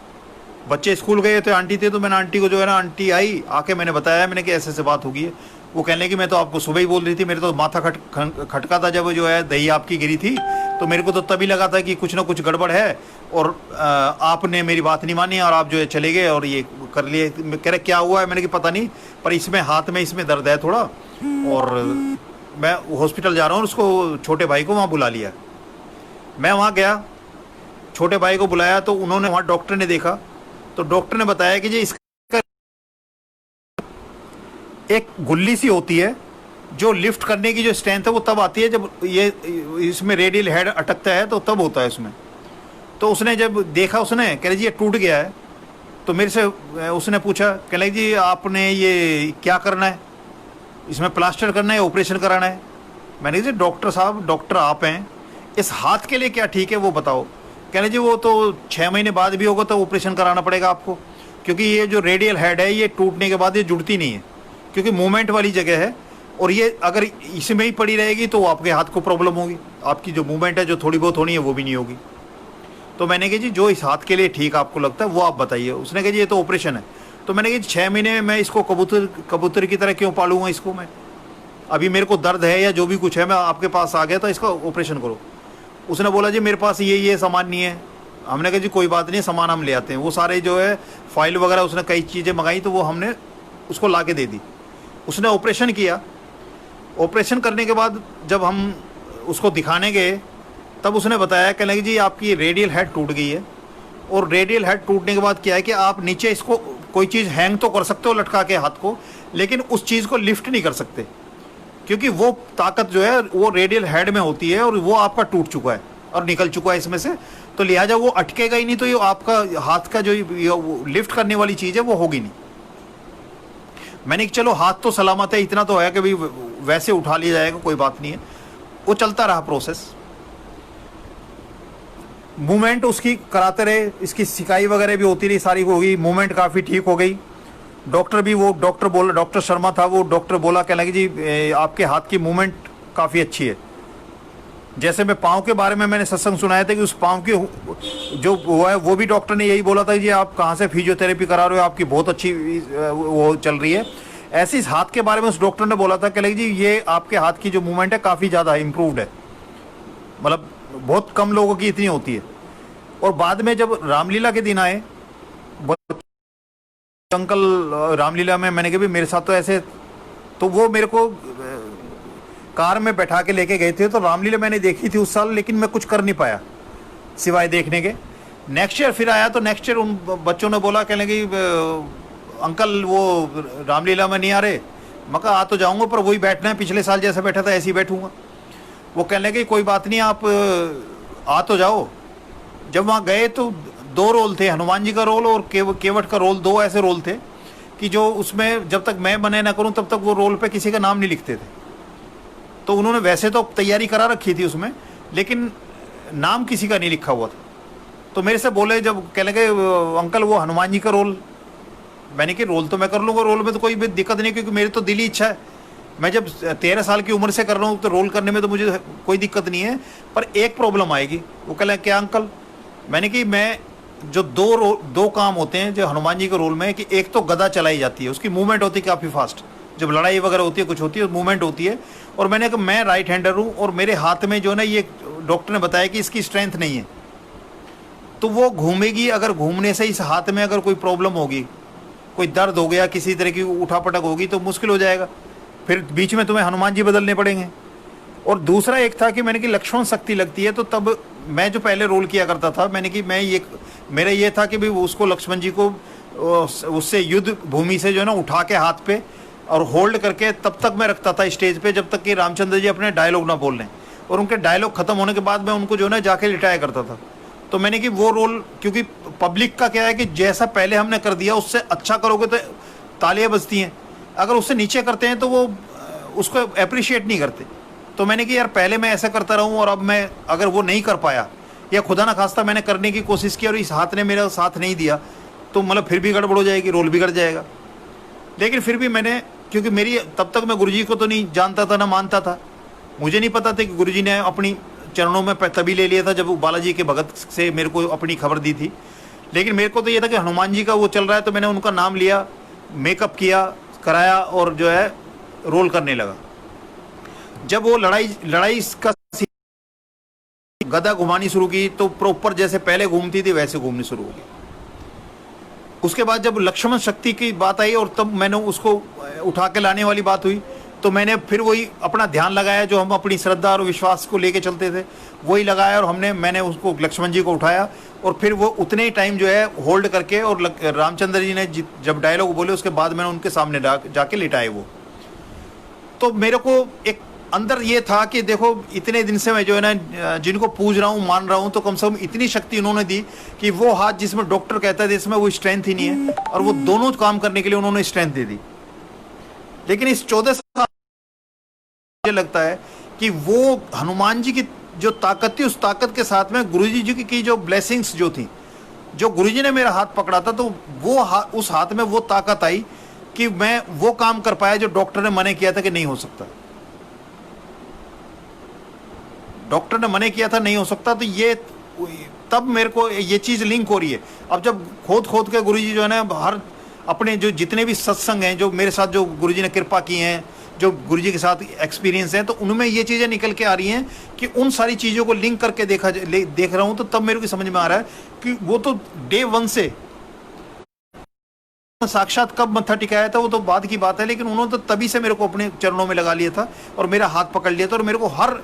बच्चे स्कूल गए थे, आंटी थे, तो मैंने आंटी को जो है ना, आंटी आई आके मैंने बताया, मैंने कि ऐसे बात होगी है। वो कहने कि मैं तो आपको सुबह ही बोल रही थी, मेरे तो माथा खटका था जब जो है दही आपकी गिरी थी, तो मेरे को तो तभी लगा था कि कुछ ना कुछ गड़बड़ है और आपने मेरी बात नहीं मानी और आप जो है चले गए और ये कर लिए। कह रहे क्या हुआ है, मैंने कि पता नहीं, पर इसमें हाथ में इसमें दर्द है थोड़ा और मैं हॉस्पिटल जा रहा हूँ। उसको छोटे भाई को वहाँ बुला लिया। मैं वहाँ गया, छोटे भाई को बुलाया, तो उन्होंने वहाँ डॉक्टर ने देखा, तो डॉक्टर ने बताया कि जी इसका एक गुल्ली सी होती है जो लिफ्ट करने की जो स्ट्रेंथ है वो तब आती है जब ये इसमें रेडियल हेड अटकता है, तो तब होता है इसमें। तो उसने जब देखा, उसने कह रही जी ये टूट गया है। तो मेरे से उसने पूछा, कह रही जी आपने ये क्या करना है, इसमें प्लास्टर करना है, ऑपरेशन कराना है। मैंने कहा जी डॉक्टर साहब, डॉक्टर आप हैं, इस हाथ के लिए क्या ठीक है वो बताओ। कह रहे जी वो तो 6 महीने बाद भी होगा तो ऑपरेशन कराना पड़ेगा आपको, क्योंकि ये जो रेडियल हेड है ये टूटने के बाद ये जुड़ती नहीं है, क्योंकि मूवमेंट वाली जगह है और ये अगर इसमें ही पड़ी रहेगी तो आपके हाथ को प्रॉब्लम होगी, आपकी जो मूवमेंट है जो थोड़ी बहुत होनी है वो भी नहीं होगी। तो मैंने कहा जी जो इस हाथ के लिए ठीक आपको लगता है वो आप बताइए। उसने कहा जी ये तो ऑपरेशन है। तो मैंने कहा 6 महीने में मैं इसको कबूतर की तरह क्यों पालूंगा इसको मैं, अभी मेरे को दर्द है या जो भी कुछ है, मैं आपके पास आ गया तो इसका ऑपरेशन करो। उसने बोला जी मेरे पास ये सामान नहीं है। हमने कहा जी कोई बात नहीं, सामान हम ले आते हैं। वो सारे जो है फाइल वगैरह उसने कई चीज़ें मंगाई, तो वो हमने उसको ला के दे दी। उसने ऑपरेशन किया। ऑपरेशन करने के बाद जब हम उसको दिखाने गए तब उसने बताया, कहने लगी जी आपकी रेडियल हेड टूट गई है, और रेडियल हेड टूटने के बाद क्या है कि आप नीचे इसको कोई चीज़ हैंग तो कर सकते हो लटका के हाथ को, लेकिन उस चीज़ को लिफ्ट नहीं कर सकते, क्योंकि वो ताकत जो है वो रेडियल हेड में होती है और वो आपका टूट चुका है और निकल चुका है इसमें से, तो लिहाजा वो अटकेगा ही नहीं, तो ये आपका हाथ का जो लिफ्ट करने वाली चीज़ है वो होगी नहीं। मैंने कि चलो हाथ तो सलामत है, इतना तो है कि भाई वैसे उठा लिया जाएगा, कोई बात नहीं है। वो चलता रहा प्रोसेस, मूवमेंट उसकी कराते रहे, इसकी सिकाई वगैरह भी होती रही, सारी हो गई, मूवमेंट काफ़ी ठीक हो गई। डॉक्टर भी, वो डॉक्टर बोला, डॉक्टर शर्मा था, वो डॉक्टर बोला, कहने लगे जी आपके हाथ की मूवमेंट काफ़ी अच्छी है। जैसे मैं पाँव के बारे में मैंने सत्संग सुनाया था कि उस पाँव की जो वो है वो भी डॉक्टर ने यही बोला था जी आप कहाँ से फिजियोथेरेपी करा रहे हो, आपकी बहुत अच्छी वो चल रही है। ऐसे इस हाथ के बारे में उस डॉक्टर ने बोला था, कह लगे जी ये आपके हाथ की जो मूवमेंट है काफ़ी ज़्यादा इम्प्रूव्ड है, मतलब बहुत कम लोगों की इतनी होती है। और बाद में जब रामलीला के दिन आए, अंकल रामलीला में, मैंने कहा भी मेरे साथ तो ऐसे, तो वो मेरे को कार में बैठा के लेके गए थे। तो रामलीला मैंने देखी थी उस साल, लेकिन मैं कुछ कर नहीं पाया सिवाय देखने के। नेक्स्ट ईयर फिर आया तो नेक्स्ट ईयर उन बच्चों ने बोला, कहने लगी अंकल वो रामलीला में नहीं आ रहे। मैं कहा आ तो जाऊंगा, पर वही बैठना है, पिछले साल जैसे बैठा था ऐसे ही बैठूंगा। वो कहने लगे कोई बात नहीं, आप आ तो जाओ। जब वहाँ गए तो 2 रोल थे, हनुमान जी का रोल और केवट का रोल, 2 ऐसे रोल थे कि जो उसमें जब तक मैं मना ना करूं तब तक वो रोल पे किसी का नाम नहीं लिखते थे। तो उन्होंने वैसे तो तैयारी करा रखी थी उसमें, लेकिन नाम किसी का नहीं लिखा हुआ था। तो मेरे से बोले, जब कह लगे अंकल वो हनुमान जी का रोल, मैंने कि रोल तो मैं कर लूँगा, रोल में तो कोई भी दिक्कत नहीं, क्योंकि मेरी तो दिली इच्छा है। मैं जब 13 साल की उम्र से कर रहा हूँ तो रोल करने में तो मुझे कोई दिक्कत नहीं है, पर एक प्रॉब्लम आएगी। वो कह क्या अंकल? मैंने कि मैं जो 2 काम होते हैं जो हनुमान जी के रोल में, कि एक तो गदा चलाई जाती है, उसकी मूवमेंट होती है काफ़ी फास्ट, जब लड़ाई वगैरह होती है, कुछ होती है, मूवमेंट होती है। और मैंने कहा मैं राइट हैंडर हूँ और मेरे हाथ में जो है ना, ये डॉक्टर ने बताया कि इसकी स्ट्रेंथ नहीं है, तो वो घूमेगी। अगर घूमने से इस हाथ में अगर कोई प्रॉब्लम होगी, कोई दर्द हो गया, किसी तरह की उठापटक होगी, तो मुश्किल हो जाएगा, फिर बीच में तुम्हें हनुमान जी बदलने पड़ेंगे। और दूसरा एक था कि मैंने कि लक्ष्मण शक्ति लगती है, तो तब मैं जो पहले रोल किया करता था, मैंने कि मैं ये, मेरा ये था कि भाई उसको लक्ष्मण जी को उससे युद्ध भूमि से जो है ना उठा के हाथ पे और होल्ड करके तब तक मैं रखता था स्टेज पे, जब तक कि रामचंद्र जी अपने डायलॉग ना बोल लें, और उनके डायलॉग खत्म होने के बाद मैं उनको जो है ना जाके लिटाया करता था। तो मैंने कि वो रोल, क्योंकि पब्लिक का क्या है कि जैसा पहले हमने कर दिया उससे अच्छा करोगे तो तालियां बजती हैं, अगर उससे नीचे करते हैं तो वो उसको अप्रिशिएट नहीं करते। तो मैंने कि यार पहले मैं ऐसा करता रहूं और अब मैं अगर वो नहीं कर पाया या खुदा ना खास्ता मैंने करने की कोशिश की और इस हाथ ने मेरा साथ नहीं दिया तो मतलब फिर भी गड़बड़ हो जाएगी, रोल बिगड़ जाएगा। लेकिन फिर भी मैंने, क्योंकि मेरी तब तक मैं गुरुजी को तो नहीं जानता था ना मानता था, मुझे नहीं पता था कि गुरुजी ने अपनी चरणों में तभी ले लिया था जब वो बालाजी के भगत से मेरे को अपनी खबर दी थी। लेकिन मेरे को तो ये था कि हनुमान जी का वो चल रहा है, तो मैंने उनका नाम लिया, मेकअप किया, कराया और जो है रोल करने लगा। जब वो लड़ाई का गदा घुमानी शुरू की तो प्रॉपर जैसे पहले घूमती थी वैसे घूमनी शुरू हो गई। उसके बाद जब लक्ष्मण शक्ति की बात आई और तब मैंने उसको उठा के लाने वाली बात हुई तो मैंने फिर वही अपना ध्यान लगाया जो हम अपनी श्रद्धा और विश्वास को लेके चलते थे, वही लगाया और मैंने उसको लक्ष्मण जी को उठाया और फिर वो उतने ही टाइम जो है होल्ड करके और रामचंद्र जी ने जब डायलॉग बोले उसके बाद मैंने उनके सामने जाके लिटाए वो। तो मेरे को एक अंदर ये था कि देखो इतने दिन से मैं जो है ना जिनको पूज रहा हूँ मान रहा हूँ, तो कम से कम इतनी शक्ति उन्होंने दी कि वो हाथ जिसमें डॉक्टर कहता है इसमें वो स्ट्रेंथ ही नहीं है और वो दोनों काम करने के लिए उन्होंने स्ट्रेंथ दे दी। लेकिन इस 14 साल मुझे लगता है कि वो हनुमान जी की जो ताकत थी, उस ताकत के साथ में गुरुजी जी की जो ब्लेसिंग्स जो थी, जो गुरुजी ने मेरा हाथ पकड़ा था, तो वो उस हाथ में वो ताकत आई कि मैं वो काम कर पाया जो डॉक्टर ने मना किया था कि नहीं हो सकता। डॉक्टर ने मना किया था नहीं हो सकता, तो ये तब मेरे को ये चीज लिंक हो रही है। अब जब खोद के गुरुजी जो है ना हर अपने जो जितने भी सत्संग हैं जो मेरे साथ जो गुरुजी ने कृपा की हैं, जो गुरुजी के साथ एक्सपीरियंस है, तो उनमें ये चीजें निकल के आ रही हैं कि उन सारी चीजों को लिंक करके देख रहा हूं, तो तब मेरे को समझ में आ रहा है कि वो तो डे 1 से साक्षात कब मत्था टिकाया था वो तो बाद की बात है, लेकिन उन्होंने तो तभी से मेरे को अपने चरणों में लगा लिया था और मेरा हाथ पकड़ लिया था और मेरे को हर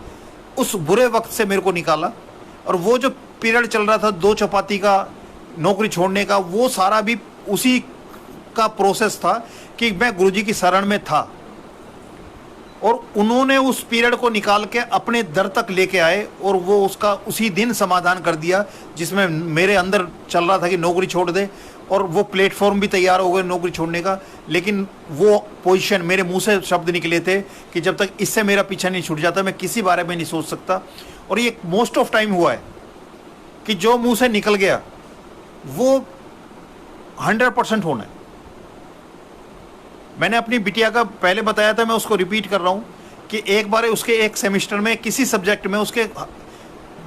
उस बुरे वक्त से मेरे को निकाला। और वो जो पीरियड चल रहा था 2 चपाती का, नौकरी छोड़ने का, वो सारा भी उसी का प्रोसेस था कि मैं गुरुजी की शरण में था और उन्होंने उस पीरियड को निकाल के अपने दर तक लेके आए और वो उसका उसी दिन समाधान कर दिया जिसमें मेरे अंदर चल रहा था कि नौकरी छोड़ दे, और वो प्लेटफॉर्म भी तैयार हो गए नौकरी छोड़ने का। लेकिन वो पोजीशन, मेरे मुंह से शब्द निकले थे कि जब तक इससे मेरा पीछा नहीं छूट जाता मैं किसी बारे में नहीं सोच सकता। और ये मोस्ट ऑफ टाइम हुआ है कि जो मुंह से निकल गया वो 100% होना है। मैंने अपनी बिटिया का पहले बताया था, मैं उसको रिपीट कर रहा हूं कि एक बार उसके एक सेमेस्टर में किसी सब्जेक्ट में उसके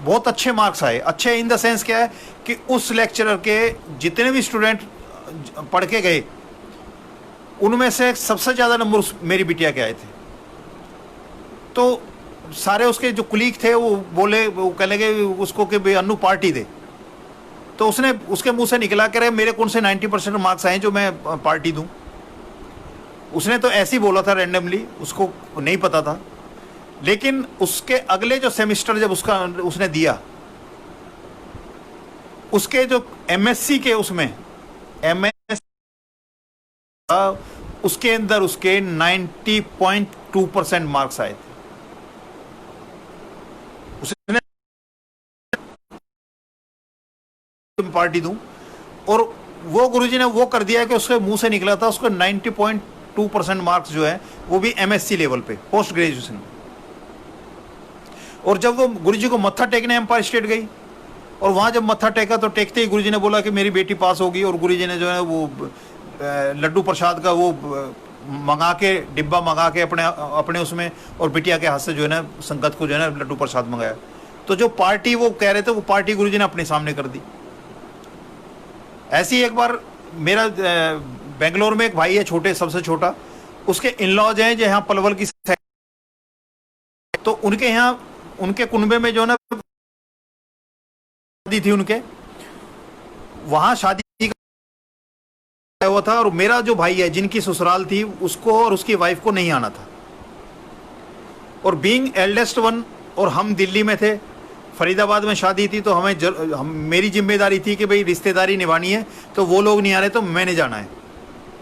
बहुत अच्छे मार्क्स आए। अच्छे इन द सेंस क्या है कि उस लेक्चरर के जितने भी स्टूडेंट पढ़ के गए उनमें से सबसे ज़्यादा नंबर मेरी बिटिया के आए थे। तो सारे उसके जो कुलीग थे वो बोले, वो कहने लगे उसको कि भाई अन्नू पार्टी दे। तो उसने उसके मुंह से निकला कह रहे मेरे कौन से 90% मार्क्स आए जो मैं पार्टी दूं। उसने तो ऐसे ही बोला था रैंडमली, उसको नहीं पता था। लेकिन उसके अगले जो सेमेस्टर जब उसने दिया, उसके जो एमएससी के उसमें उसके अंदर उसके 90.2% मार्क्स आए थे। उसने पार्टी दूं, और वो गुरुजी ने वो कर दिया कि उसके मुंह से निकला था उसको 90.2% मार्क्स जो है वो भी एमएससी लेवल पे, पोस्ट ग्रेजुएशन। और जब वो गुरुजी को मत्था टेकने एम्पायर स्टेट गई और वहां जब मत्था टेका तो टेकते ही गुरुजी ने बोला कि मेरी बेटी पास होगी। और गुरुजी ने जो है वो लड्डू प्रसाद का वो मंगा के, डिब्बा मंगा के अपने उसमें, और बिटिया के हाथ से जो है ना संगत को जो है ना लड्डू प्रसाद मंगाया। तो जो पार्टी वो कह रहे थे वो पार्टी गुरुजी ने अपने सामने कर दी। ऐसी एक बार मेरा बेंगलोर में एक भाई है, छोटे, सबसे छोटा, उसके इन लॉज हैं जो यहाँ पलवल की, तो उनके यहाँ उनके कुनबे में जो ना शादी थी, उनके वहां शादी हुआ था। और मेरा जो भाई है जिनकी ससुराल थी उसको और उसकी वाइफ को नहीं आना था। और बीइंग एल्डेस्ट वन, और हम दिल्ली में थे, फरीदाबाद में शादी थी, तो मेरी जिम्मेदारी थी कि भाई रिश्तेदारी निभानी है, तो वो लोग नहीं आ रहे तो मैंने जाना है।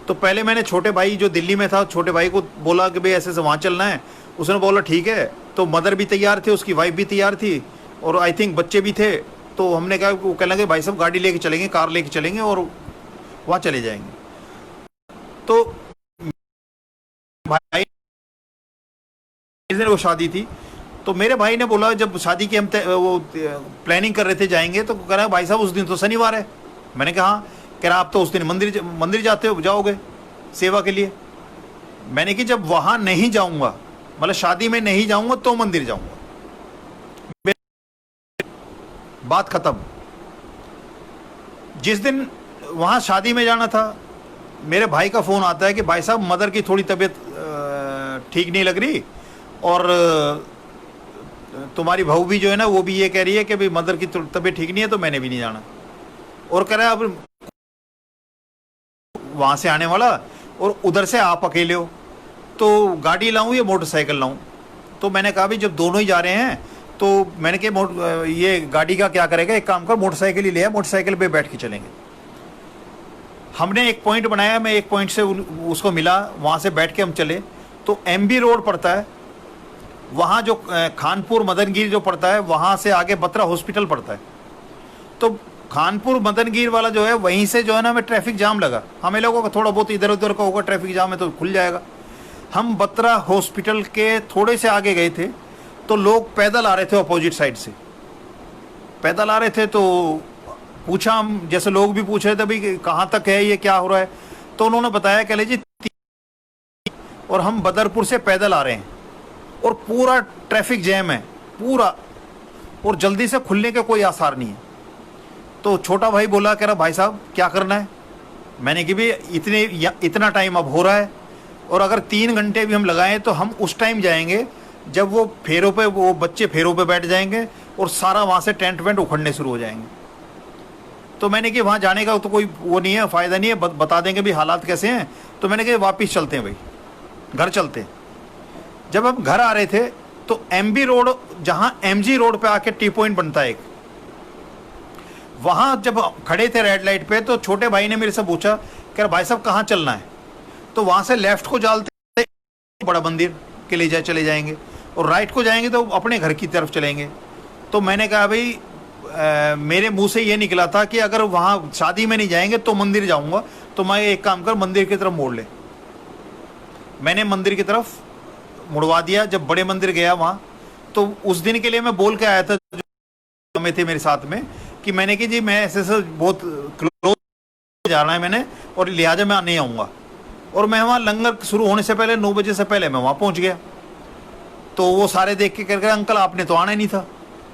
तो पहले मैंने छोटे भाई जो दिल्ली में था, छोटे भाई को बोला कि भाई ऐसे से वहाँ चलना है। उसने बोला ठीक है। तो मदर भी तैयार थे, उसकी वाइफ भी तैयार थी, और आई थिंक बच्चे भी थे। तो हमने कहा, वो कहने लगे भाई साहब गाड़ी लेके चलेंगे, कार लेके चलेंगे और वहाँ चले जाएंगे। तो भाई वो शादी थी, तो मेरे भाई ने बोला, जब शादी की हम वो प्लानिंग कर रहे थे जाएंगे, तो कह रहा है भाई साहब उस दिन तो शनिवार है। मैंने कहा हाँ। कह रहा आप तो उस दिन मंदिर जाते हो, जाओगे सेवा के लिए। मैंने कि जब वहां नहीं जाऊंगा, मतलब शादी में नहीं जाऊंगा तो मंदिर जाऊंगा। बात खत्म। जिस दिन वहां शादी में जाना था, मेरे भाई का फोन आता है कि भाई साहब मदर की थोड़ी तबीयत ठीक नहीं लग रही, और तुम्हारी बहू भी जो है ना वो भी ये कह रही है कि भाई मदर की तबीयत ठीक नहीं है, तो मैंने भी नहीं जाना। और कह रहा है अब वहां से आने वाला और उधर से आप अकेले हो, तो गाड़ी लाऊं या मोटरसाइकिल लाऊं। तो मैंने कहा भी जब दोनों ही जा रहे हैं, तो मैंने कहा ये गाड़ी का क्या करेगा, एक काम कर मोटरसाइकिल ही ले आ, मोटरसाइकिल पे बैठ के चलेंगे। हमने एक पॉइंट बनाया, मैं एक पॉइंट से उसको मिला, वहां से बैठ के हम चले। तो एमबी रोड पड़ता है, वहां जो खानपुर मदनगिर जो पड़ता है, वहां से आगे बत्रा हॉस्पिटल पड़ता है। तो खानपुर मदनगिर वाला जो है, वहीं से जो है ना हमें ट्रैफिक जाम लगा। हमें लोगों का थोड़ा बहुत इधर उधर का होगा ट्रैफिक जाम है तो खुल जाएगा। हम बत्रा हॉस्पिटल के थोड़े से आगे गए थे, तो लोग पैदल आ रहे थे, अपोजिट साइड से पैदल आ रहे थे। तो पूछा, हम जैसे लोग भी पूछ रहे थे भाई कहाँ तक है ये, क्या हो रहा है। तो उन्होंने बताया कह लीजिए, और हम बदरपुर से पैदल आ रहे हैं और पूरा ट्रैफिक जैम है पूरा, और जल्दी से खुलने के कोई आसार नहीं है। तो छोटा भाई बोला, कह रहा भाई साहब क्या करना है। मैंने कि भी इतना टाइम अब हो रहा है, और अगर 3 घंटे भी हम लगाएं तो हम उस टाइम जाएंगे जब वो फेरों पे, वो बच्चे फेरों पे बैठ जाएंगे और सारा वहाँ से टेंट वेंट उखड़ने शुरू हो जाएंगे। तो मैंने कि वहाँ जाने का तो कोई वो नहीं है, फ़ायदा नहीं है, बता देंगे भी हालात कैसे हैं। तो मैंने कहा वापस चलते हैं भाई, घर चलते हैं। जब हम घर आ रहे थे तो एमबी रोड, जहाँ एमजी रोड पे आके टी पॉइंट बनता है एक, वहाँ जब खड़े थे रेड लाइट पे, तो छोटे भाई ने मेरे से पूछा, कह रहा भाई साहब कहाँ चलना है। तो वहाँ से लेफ्ट को जाते बड़ा मंदिर के लिए चले जाएंगे, और राइट को जाएंगे तो अपने घर की तरफ चलेंगे। तो मैंने कहा भाई मेरे मुंह से ये निकला था कि अगर वहाँ शादी में नहीं जाएंगे तो मंदिर जाऊँगा। तो मैं एक काम कर, मंदिर की तरफ मोड़ ले। मैंने मंदिर की तरफ मुड़वा दिया। जब बड़े मंदिर गया वहाँ, तो उस दिन के लिए मैं बोल के आया था जो में थे मेरे साथ में, कि मैंने कि जी मैं ऐसे बहुत क्लोज जाना है मैंने, और लिहाजा मैं नहीं आऊँगा। और मैं वहाँ लंगर शुरू होने से पहले 9 बजे से पहले मैं वहाँ पहुँच गया। तो वो सारे देख के कह रहे अंकल आपने तो आना ही नहीं था।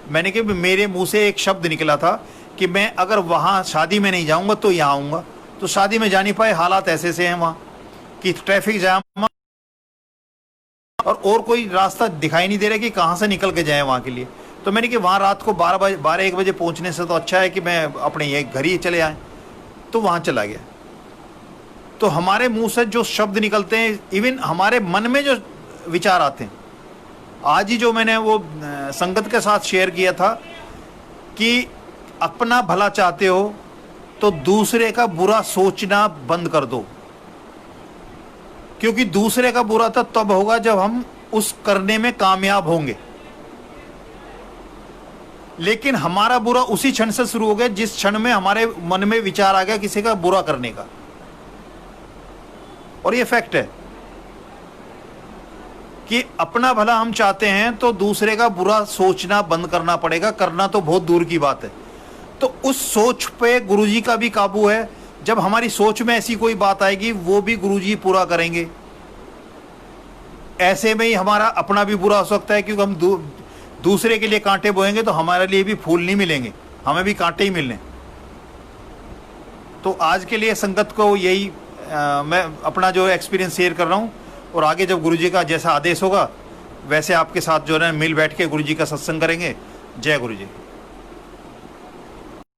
मैंने कहा मेरे मुंह से एक शब्द निकला था कि मैं अगर वहाँ शादी में नहीं जाऊँगा तो यहाँ आऊँगा। तो शादी में जा नहीं पाए, हालात ऐसे से हैं वहाँ कि ट्रैफिक जाम, और कोई रास्ता दिखाई नहीं दे रहा कि कहाँ से निकल के जाए वहाँ के लिए। तो मैंने कि वहाँ रात को 12-1 बजे पहुँचने से तो अच्छा है कि मैं अपने ये घर ही चले आए। तो वहाँ चला गया। तो हमारे मुंह से जो शब्द निकलते हैं, इवन हमारे मन में जो विचार आते हैं, आज ही जो मैंने वो संगत के साथ शेयर किया था कि अपना भला चाहते हो तो दूसरे का बुरा सोचना बंद कर दो, क्योंकि दूसरे का बुरा तो तब होगा जब हम उस करने में कामयाब होंगे। लेकिन हमारा बुरा उसी क्षण से शुरू हो गया जिस क्षण में हमारे मन में विचार आ गया किसी का बुरा करने का। और ये फैक्ट है कि अपना भला हम चाहते हैं तो दूसरे का बुरा सोचना बंद करना पड़ेगा। करना तो बहुत दूर की बात है। तो उस सोच पे गुरुजी का भी काबू है। जब हमारी सोच में ऐसी कोई बात आएगी वो भी गुरुजी पूरा करेंगे। ऐसे में ही हमारा अपना भी बुरा हो सकता है, क्योंकि हम दूसरे के लिए कांटे बोएंगे तो हमारे लिए भी फूल नहीं मिलेंगे, हमें भी कांटे ही मिलने। तो आज के लिए संगत को यही मैं अपना जो एक्सपीरियंस शेयर कर रहा हूँ, और आगे जब गुरुजी का जैसा आदेश होगा वैसे आपके साथ जो है मिल बैठ के गुरुजी का सत्संग करेंगे। जय गुरुजी।